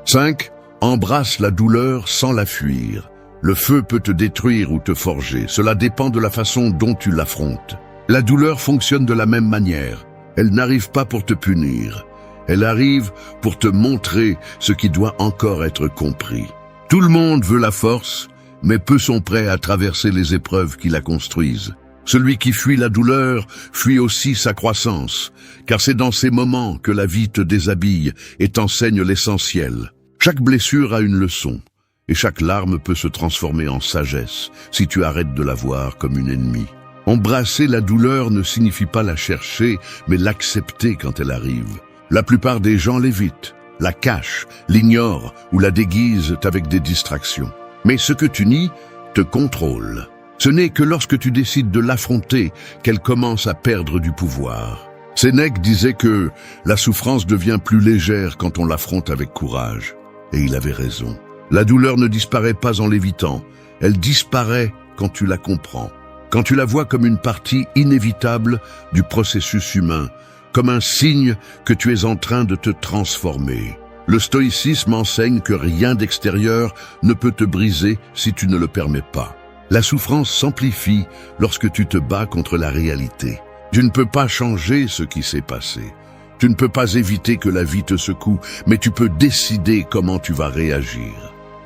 5. Embrasse la douleur sans la fuir. Le feu peut te détruire ou te forger. Cela dépend de la façon dont tu l'affrontes. La douleur fonctionne de la même manière. Elle n'arrive pas pour te punir. Elle arrive pour te montrer ce qui doit encore être compris. Tout le monde veut la force, mais peu sont prêts à traverser les épreuves qui la construisent. Celui qui fuit la douleur fuit aussi sa croissance, car c'est dans ces moments que la vie te déshabille et t'enseigne l'essentiel. Chaque blessure a une leçon, et chaque larme peut se transformer en sagesse si tu arrêtes de la voir comme une ennemie. Embrasser la douleur ne signifie pas la chercher, mais l'accepter quand elle arrive. La plupart des gens l'évitent, la cachent, l'ignorent ou la déguisent avec des distractions. Mais ce que tu nies te contrôle. Ce n'est que lorsque tu décides de l'affronter qu'elle commence à perdre du pouvoir. Sénèque disait que la souffrance devient plus légère quand on l'affronte avec courage. Et il avait raison. La douleur ne disparaît pas en l'évitant, elle disparaît quand tu la comprends, quand tu la vois comme une partie inévitable du processus humain, comme un signe que tu es en train de te transformer. Le stoïcisme enseigne que rien d'extérieur ne peut te briser si tu ne le permets pas. La souffrance s'amplifie lorsque tu te bats contre la réalité. Tu ne peux pas changer ce qui s'est passé. Tu ne peux pas éviter que la vie te secoue, mais tu peux décider comment tu vas réagir.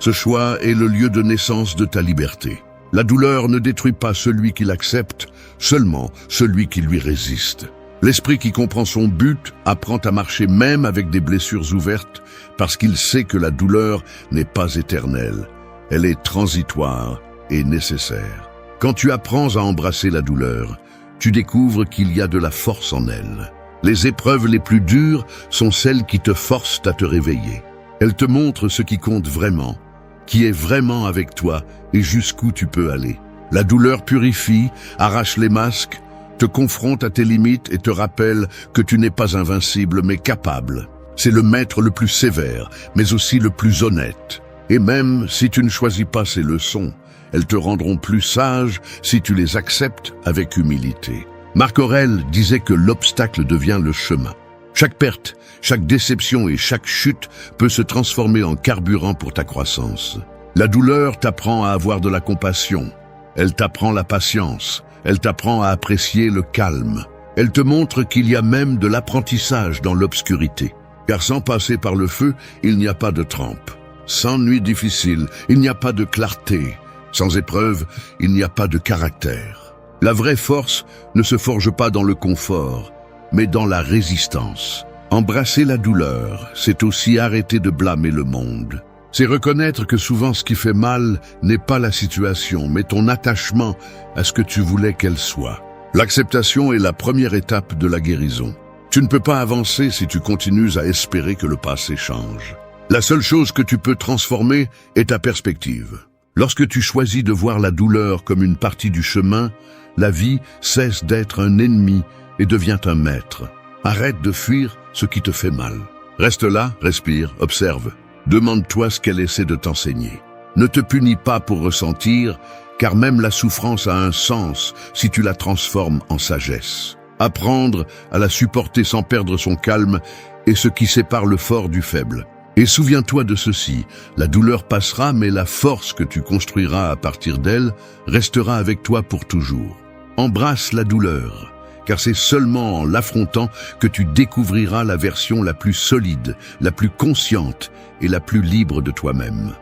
Ce choix est le lieu de naissance de ta liberté. La douleur ne détruit pas celui qui l'accepte, seulement celui qui lui résiste. L'esprit qui comprend son but apprend à marcher même avec des blessures ouvertes parce qu'il sait que la douleur n'est pas éternelle. Elle est transitoire et nécessaire. Quand tu apprends à embrasser la douleur, tu découvres qu'il y a de la force en elle. Les épreuves les plus dures sont celles qui te forcent à te réveiller. Elles te montrent ce qui compte vraiment, qui est vraiment avec toi et jusqu'où tu peux aller. La douleur purifie, arrache les masques, te confronte à tes limites et te rappelle que tu n'es pas invincible mais capable. C'est le maître le plus sévère, mais aussi le plus honnête. Et même si tu ne choisis pas ces leçons, elles te rendront plus sage si tu les acceptes avec humilité. Marc Aurèle disait que l'obstacle devient le chemin. Chaque perte, chaque déception et chaque chute peut se transformer en carburant pour ta croissance. La douleur t'apprend à avoir de la compassion. Elle t'apprend la patience. Elle t'apprend à apprécier le calme. Elle te montre qu'il y a même de l'apprentissage dans l'obscurité. Car sans passer par le feu, il n'y a pas de trempe. Sans nuit difficile, il n'y a pas de clarté. Sans épreuve, il n'y a pas de caractère. La vraie force ne se forge pas dans le confort, mais dans la résistance. Embrasser la douleur, c'est aussi arrêter de blâmer le monde. C'est reconnaître que souvent ce qui fait mal n'est pas la situation, mais ton attachement à ce que tu voulais qu'elle soit. L'acceptation est la première étape de la guérison. Tu ne peux pas avancer si tu continues à espérer que le passé change. La seule chose que tu peux transformer est ta perspective. Lorsque tu choisis de voir la douleur comme une partie du chemin, la vie cesse d'être un ennemi et devient un maître. Arrête de fuir ce qui te fait mal. Reste là, respire, observe. Demande-toi ce qu'elle essaie de t'enseigner. Ne te punis pas pour ressentir, car même la souffrance a un sens si tu la transformes en sagesse. Apprendre à la supporter sans perdre son calme est ce qui sépare le fort du faible. Et souviens-toi de ceci, la douleur passera, mais la force que tu construiras à partir d'elle restera avec toi pour toujours. Embrasse la douleur, car c'est seulement en l'affrontant que tu découvriras la version la plus solide, la plus consciente et la plus libre de toi-même.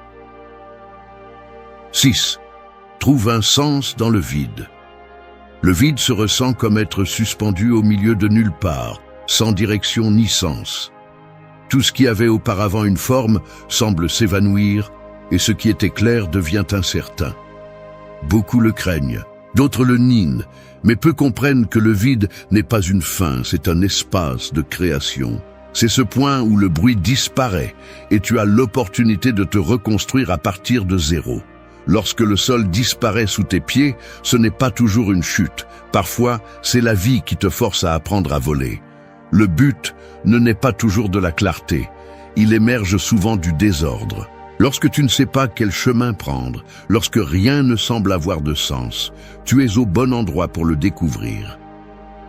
6. Trouve un sens dans le vide. Le vide se ressent comme être suspendu au milieu de nulle part, sans direction ni sens. Tout ce qui avait auparavant une forme semble s'évanouir et ce qui était clair devient incertain. Beaucoup le craignent, d'autres le nient, mais peu comprennent que le vide n'est pas une fin, c'est un espace de création. C'est ce point où le bruit disparaît et tu as l'opportunité de te reconstruire à partir de zéro. Lorsque le sol disparaît sous tes pieds, ce n'est pas toujours une chute. Parfois, c'est la vie qui te force à apprendre à voler. Le but ne naît pas toujours de la clarté. Il émerge souvent du désordre. Lorsque tu ne sais pas quel chemin prendre, lorsque rien ne semble avoir de sens, tu es au bon endroit pour le découvrir.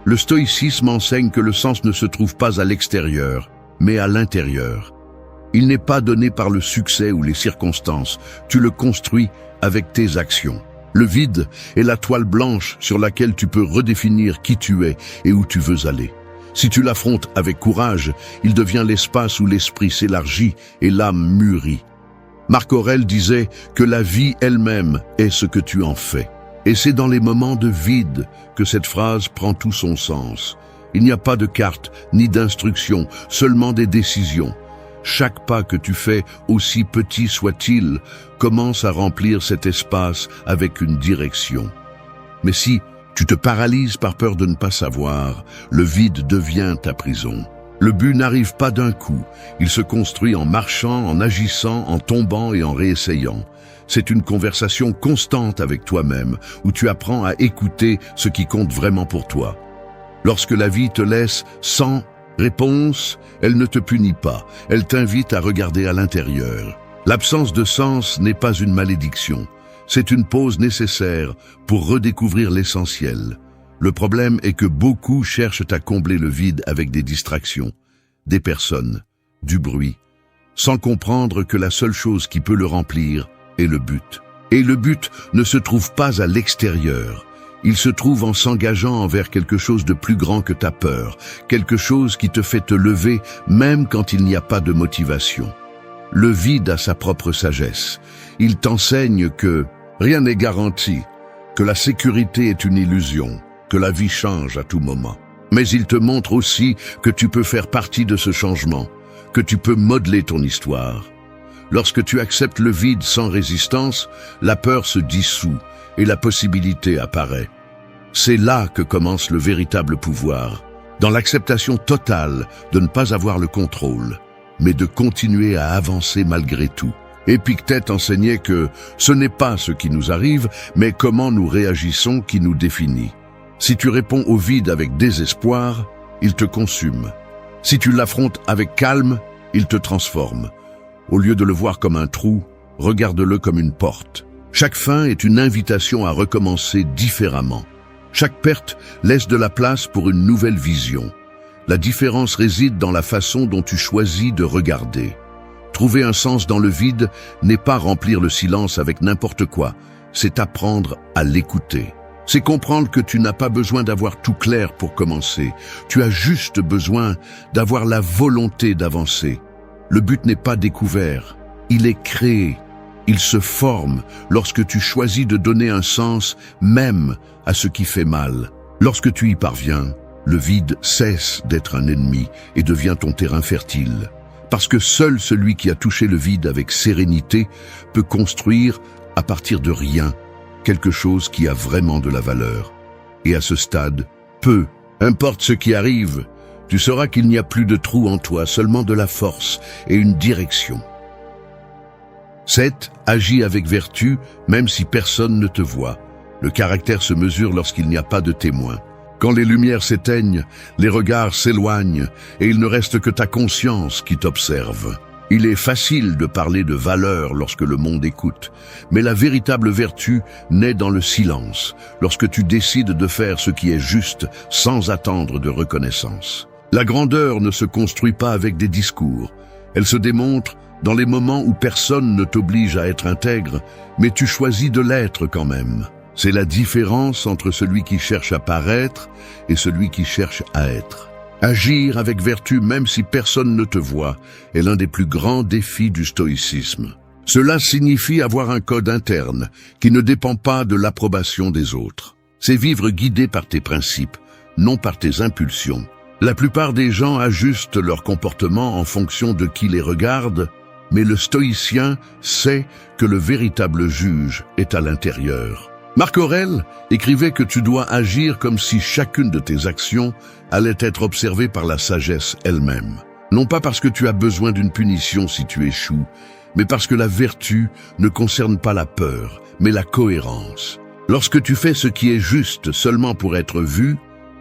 Le stoïcisme enseigne que le sens ne se trouve pas à l'extérieur, mais à l'intérieur. Il n'est pas donné par le succès ou les circonstances, tu le construis avec tes actions. Le vide est la toile blanche sur laquelle tu peux redéfinir qui tu es et où tu veux aller. Si tu l'affrontes avec courage, il devient l'espace où l'esprit s'élargit et l'âme mûrit. Marc Aurèle disait que la vie elle-même est ce que tu en fais. Et c'est dans les moments de vide que cette phrase prend tout son sens. Il n'y a pas de carte ni d'instruction, seulement des décisions. Chaque pas que tu fais, aussi petit soit-il, commence à remplir cet espace avec une direction. Mais si tu te paralyses par peur de ne pas savoir, le vide devient ta prison. Le but n'arrive pas d'un coup, il se construit en marchant, en agissant, en tombant et en réessayant. C'est une conversation constante avec toi-même, où tu apprends à écouter ce qui compte vraiment pour toi. Lorsque la vie te laisse sans Réponse, elle ne te punit pas, elle t'invite à regarder à l'intérieur. L'absence de sens n'est pas une malédiction, c'est une pause nécessaire pour redécouvrir l'essentiel. Le problème est que beaucoup cherchent à combler le vide avec des distractions, des personnes, du bruit, sans comprendre que la seule chose qui peut le remplir est le but. Et le but ne se trouve pas à l'extérieur. Il se trouve en s'engageant envers quelque chose de plus grand que ta peur, quelque chose qui te fait te lever même quand il n'y a pas de motivation. Le vide a sa propre sagesse. Il t'enseigne que rien n'est garanti, que la sécurité est une illusion, que la vie change à tout moment. Mais il te montre aussi que tu peux faire partie de ce changement, que tu peux modeler ton histoire. Lorsque tu acceptes le vide sans résistance, la peur se dissout et la possibilité apparaît. C'est là que commence le véritable pouvoir, dans l'acceptation totale de ne pas avoir le contrôle, mais de continuer à avancer malgré tout. Épictète enseignait que ce n'est pas ce qui nous arrive, mais comment nous réagissons qui nous définit. Si tu réponds au vide avec désespoir, il te consume. Si tu l'affrontes avec calme, il te transforme. Au lieu de le voir comme un trou, regarde-le comme une porte. Chaque fin est une invitation à recommencer différemment. Chaque perte laisse de la place pour une nouvelle vision. La différence réside dans la façon dont tu choisis de regarder. Trouver un sens dans le vide n'est pas remplir le silence avec n'importe quoi, c'est apprendre à l'écouter. C'est comprendre que tu n'as pas besoin d'avoir tout clair pour commencer. Tu as juste besoin d'avoir la volonté d'avancer. Le but n'est pas découvert, il est créé. Il se forme lorsque tu choisis de donner un sens même à ce qui fait mal. Lorsque tu y parviens, le vide cesse d'être un ennemi et devient ton terrain fertile. Parce que seul celui qui a touché le vide avec sérénité peut construire, à partir de rien, quelque chose qui a vraiment de la valeur. Et à ce stade, peu importe ce qui arrive, tu sauras qu'il n'y a plus de trou en toi, seulement de la force et une direction. 7. Agis avec vertu, même si personne ne te voit. Le caractère se mesure lorsqu'il n'y a pas de témoin. Quand les lumières s'éteignent, les regards s'éloignent et il ne reste que ta conscience qui t'observe. Il est facile de parler de valeur lorsque le monde écoute, mais la véritable vertu naît dans le silence, lorsque tu décides de faire ce qui est juste sans attendre de reconnaissance. La grandeur ne se construit pas avec des discours, elle se démontre dans les moments où personne ne t'oblige à être intègre, mais tu choisis de l'être quand même. C'est la différence entre celui qui cherche à paraître et celui qui cherche à être. Agir avec vertu même si personne ne te voit est l'un des plus grands défis du stoïcisme. Cela signifie avoir un code interne qui ne dépend pas de l'approbation des autres. C'est vivre guidé par tes principes, non par tes impulsions. La plupart des gens ajustent leur comportement en fonction de qui les regarde, mais le stoïcien sait que le véritable juge est à l'intérieur. Marc Aurèle écrivait que tu dois agir comme si chacune de tes actions allait être observée par la sagesse elle-même. Non pas parce que tu as besoin d'une punition si tu échoues, mais parce que la vertu ne concerne pas la peur, mais la cohérence. Lorsque tu fais ce qui est juste seulement pour être vu,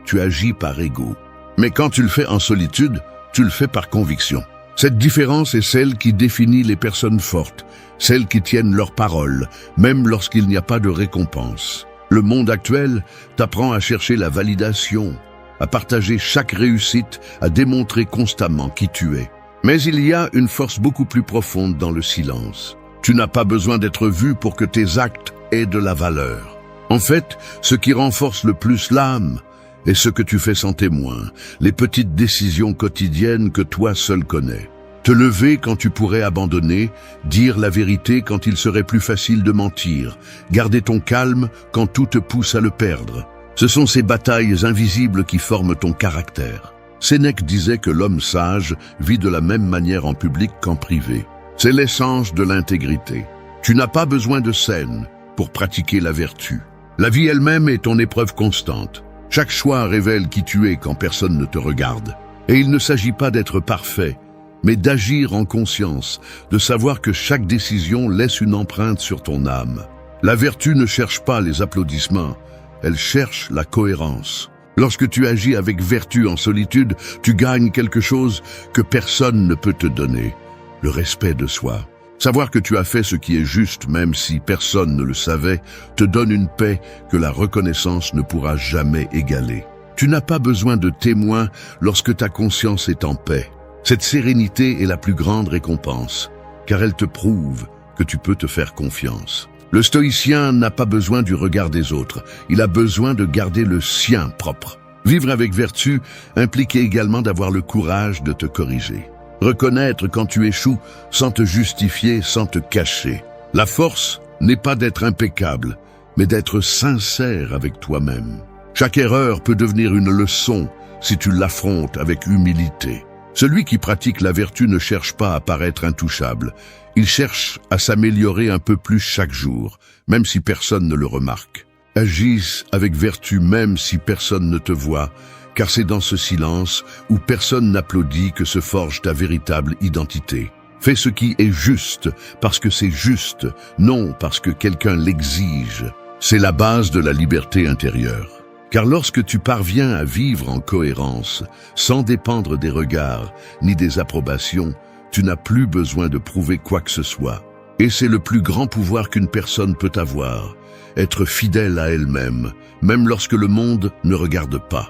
tu agis par ego. Mais quand tu le fais en solitude, tu le fais par conviction. Cette différence est celle qui définit les personnes fortes, celles qui tiennent leurs paroles, même lorsqu'il n'y a pas de récompense. Le monde actuel t'apprend à chercher la validation, à partager chaque réussite, à démontrer constamment qui tu es. Mais il y a une force beaucoup plus profonde dans le silence. Tu n'as pas besoin d'être vu pour que tes actes aient de la valeur. En fait, ce qui renforce le plus l'âme est ce que tu fais sans témoin, les petites décisions quotidiennes que toi seul connais. Te lever quand tu pourrais abandonner, dire la vérité quand il serait plus facile de mentir, garder ton calme quand tout te pousse à le perdre. Ce sont ces batailles invisibles qui forment ton caractère. Sénèque disait que l'homme sage vit de la même manière en public qu'en privé. C'est l'essence de l'intégrité. Tu n'as pas besoin de scène pour pratiquer la vertu. La vie elle-même est ton épreuve constante. Chaque choix révèle qui tu es quand personne ne te regarde. Et il ne s'agit pas d'être parfait, mais d'agir en conscience, de savoir que chaque décision laisse une empreinte sur ton âme. La vertu ne cherche pas les applaudissements, elle cherche la cohérence. Lorsque tu agis avec vertu en solitude, tu gagnes quelque chose que personne ne peut te donner, le respect de soi. Savoir que tu as fait ce qui est juste, même si personne ne le savait, te donne une paix que la reconnaissance ne pourra jamais égaler. Tu n'as pas besoin de témoins lorsque ta conscience est en paix. Cette sérénité est la plus grande récompense, car elle te prouve que tu peux te faire confiance. Le stoïcien n'a pas besoin du regard des autres, il a besoin de garder le sien propre. Vivre avec vertu implique également d'avoir le courage de te corriger. Reconnaître quand tu échoues sans te justifier, sans te cacher. La force n'est pas d'être impeccable, mais d'être sincère avec toi-même. Chaque erreur peut devenir une leçon si tu l'affrontes avec humilité. Celui qui pratique la vertu ne cherche pas à paraître intouchable. Il cherche à s'améliorer un peu plus chaque jour, même si personne ne le remarque. Agisse avec vertu même si personne ne te voit, car c'est dans ce silence où personne n'applaudit que se forge ta véritable identité. Fais ce qui est juste parce que c'est juste, non parce que quelqu'un l'exige. C'est la base de la liberté intérieure. Car lorsque tu parviens à vivre en cohérence, sans dépendre des regards ni des approbations, tu n'as plus besoin de prouver quoi que ce soit. Et c'est le plus grand pouvoir qu'une personne peut avoir, être fidèle à elle-même, même lorsque le monde ne regarde pas.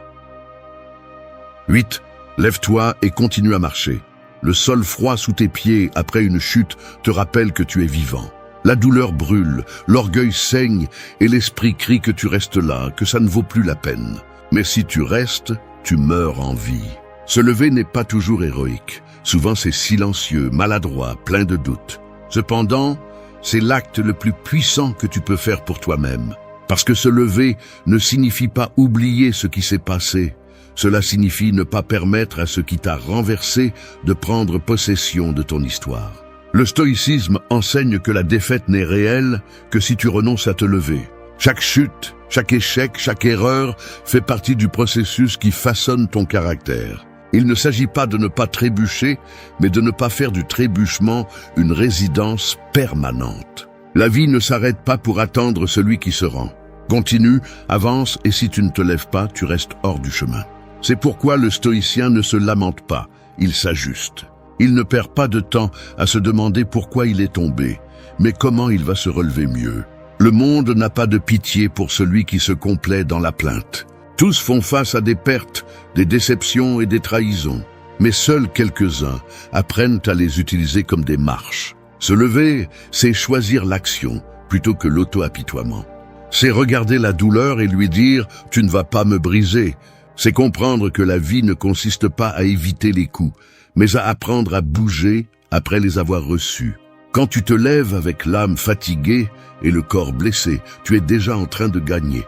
8. Lève-toi et continue à marcher. Le sol froid sous tes pieds après une chute te rappelle que tu es vivant. La douleur brûle, l'orgueil saigne et l'esprit crie que tu restes là, que ça ne vaut plus la peine. Mais si tu restes, tu meurs en vie. Se lever n'est pas toujours héroïque. Souvent c'est silencieux, maladroit, plein de doutes. Cependant, c'est l'acte le plus puissant que tu peux faire pour toi-même. Parce que se lever ne signifie pas oublier ce qui s'est passé. Cela signifie ne pas permettre à ce qui t'a renversé de prendre possession de ton histoire. Le stoïcisme enseigne que la défaite n'est réelle que si tu renonces à te lever. Chaque chute, chaque échec, chaque erreur fait partie du processus qui façonne ton caractère. Il ne s'agit pas de ne pas trébucher, mais de ne pas faire du trébuchement une résidence permanente. La vie ne s'arrête pas pour attendre celui qui se rend. Continue, avance et si tu ne te lèves pas, tu restes hors du chemin. C'est pourquoi le stoïcien ne se lamente pas, il s'ajuste. Il ne perd pas de temps à se demander pourquoi il est tombé, mais comment il va se relever mieux. Le monde n'a pas de pitié pour celui qui se complaît dans la plainte. Tous font face à des pertes, des déceptions et des trahisons, mais seuls quelques-uns apprennent à les utiliser comme des marches. Se lever, c'est choisir l'action plutôt que l'auto-apitoiement. C'est regarder la douleur et lui dire « tu ne vas pas me briser ». C'est comprendre que la vie ne consiste pas à éviter les coups, mais à apprendre à bouger après les avoir reçus. Quand tu te lèves avec l'âme fatiguée et le corps blessé, tu es déjà en train de gagner,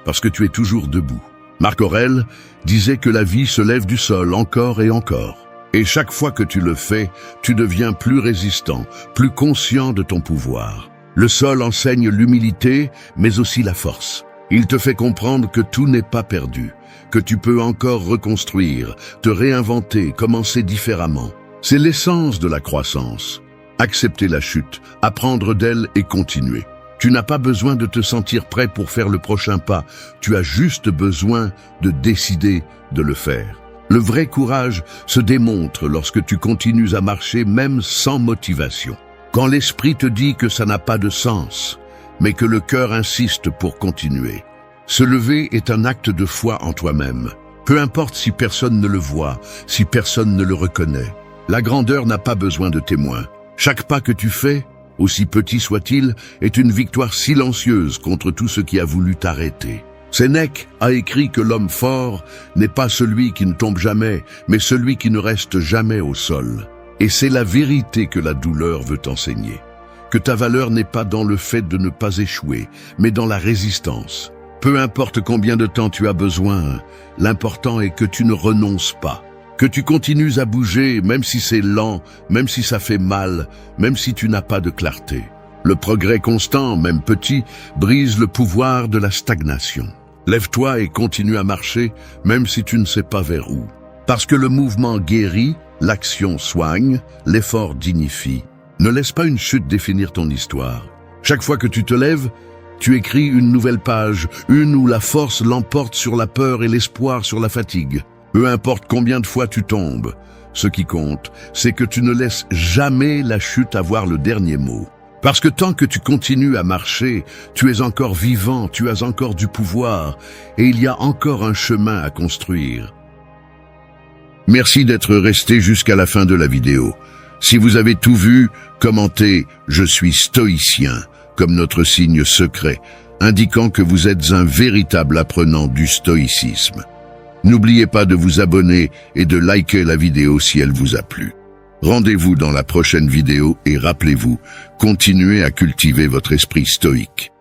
parce que tu es toujours debout. Marc Aurèle disait que la vie se lève du sol encore et encore. Et chaque fois que tu le fais, tu deviens plus résistant, plus conscient de ton pouvoir. Le sol enseigne l'humilité, mais aussi la force. Il te fait comprendre que tout n'est pas perdu, que tu peux encore reconstruire, te réinventer, commencer différemment. C'est l'essence de la croissance. Accepter la chute, apprendre d'elle et continuer. Tu n'as pas besoin de te sentir prêt pour faire le prochain pas, tu as juste besoin de décider de le faire. Le vrai courage se démontre lorsque tu continues à marcher même sans motivation. Quand l'esprit te dit que ça n'a pas de sens, mais que le cœur insiste pour continuer. Se lever est un acte de foi en toi-même. Peu importe si personne ne le voit, si personne ne le reconnaît. La grandeur n'a pas besoin de témoins. Chaque pas que tu fais, aussi petit soit-il, est une victoire silencieuse contre tout ce qui a voulu t'arrêter. Sénèque a écrit que l'homme fort n'est pas celui qui ne tombe jamais, mais celui qui ne reste jamais au sol. Et c'est la vérité que la douleur veut enseigner. Que ta valeur n'est pas dans le fait de ne pas échouer, mais dans la résistance. Peu importe combien de temps tu as besoin, l'important est que tu ne renonces pas. Que tu continues à bouger, même si c'est lent, même si ça fait mal, même si tu n'as pas de clarté. Le progrès constant, même petit, brise le pouvoir de la stagnation. Lève-toi et continue à marcher, même si tu ne sais pas vers où. Parce que le mouvement guérit, l'action soigne, l'effort dignifie. Ne laisse pas une chute définir ton histoire. Chaque fois que tu te lèves, Tu écris une nouvelle page, une où la force l'emporte sur la peur et l'espoir sur la fatigue. Peu importe combien de fois tu tombes, ce qui compte, c'est que tu ne laisses jamais la chute avoir le dernier mot. Parce que tant que tu continues à marcher, tu es encore vivant, tu as encore du pouvoir, et il y a encore un chemin à construire. Merci d'être resté jusqu'à la fin de la vidéo. Si vous avez tout vu, commentez « Je suis stoïcien » comme notre signe secret, indiquant que vous êtes un véritable apprenant du stoïcisme. N'oubliez pas de vous abonner et de liker la vidéo si elle vous a plu. Rendez-vous dans la prochaine vidéo et rappelez-vous, continuez à cultiver votre esprit stoïque.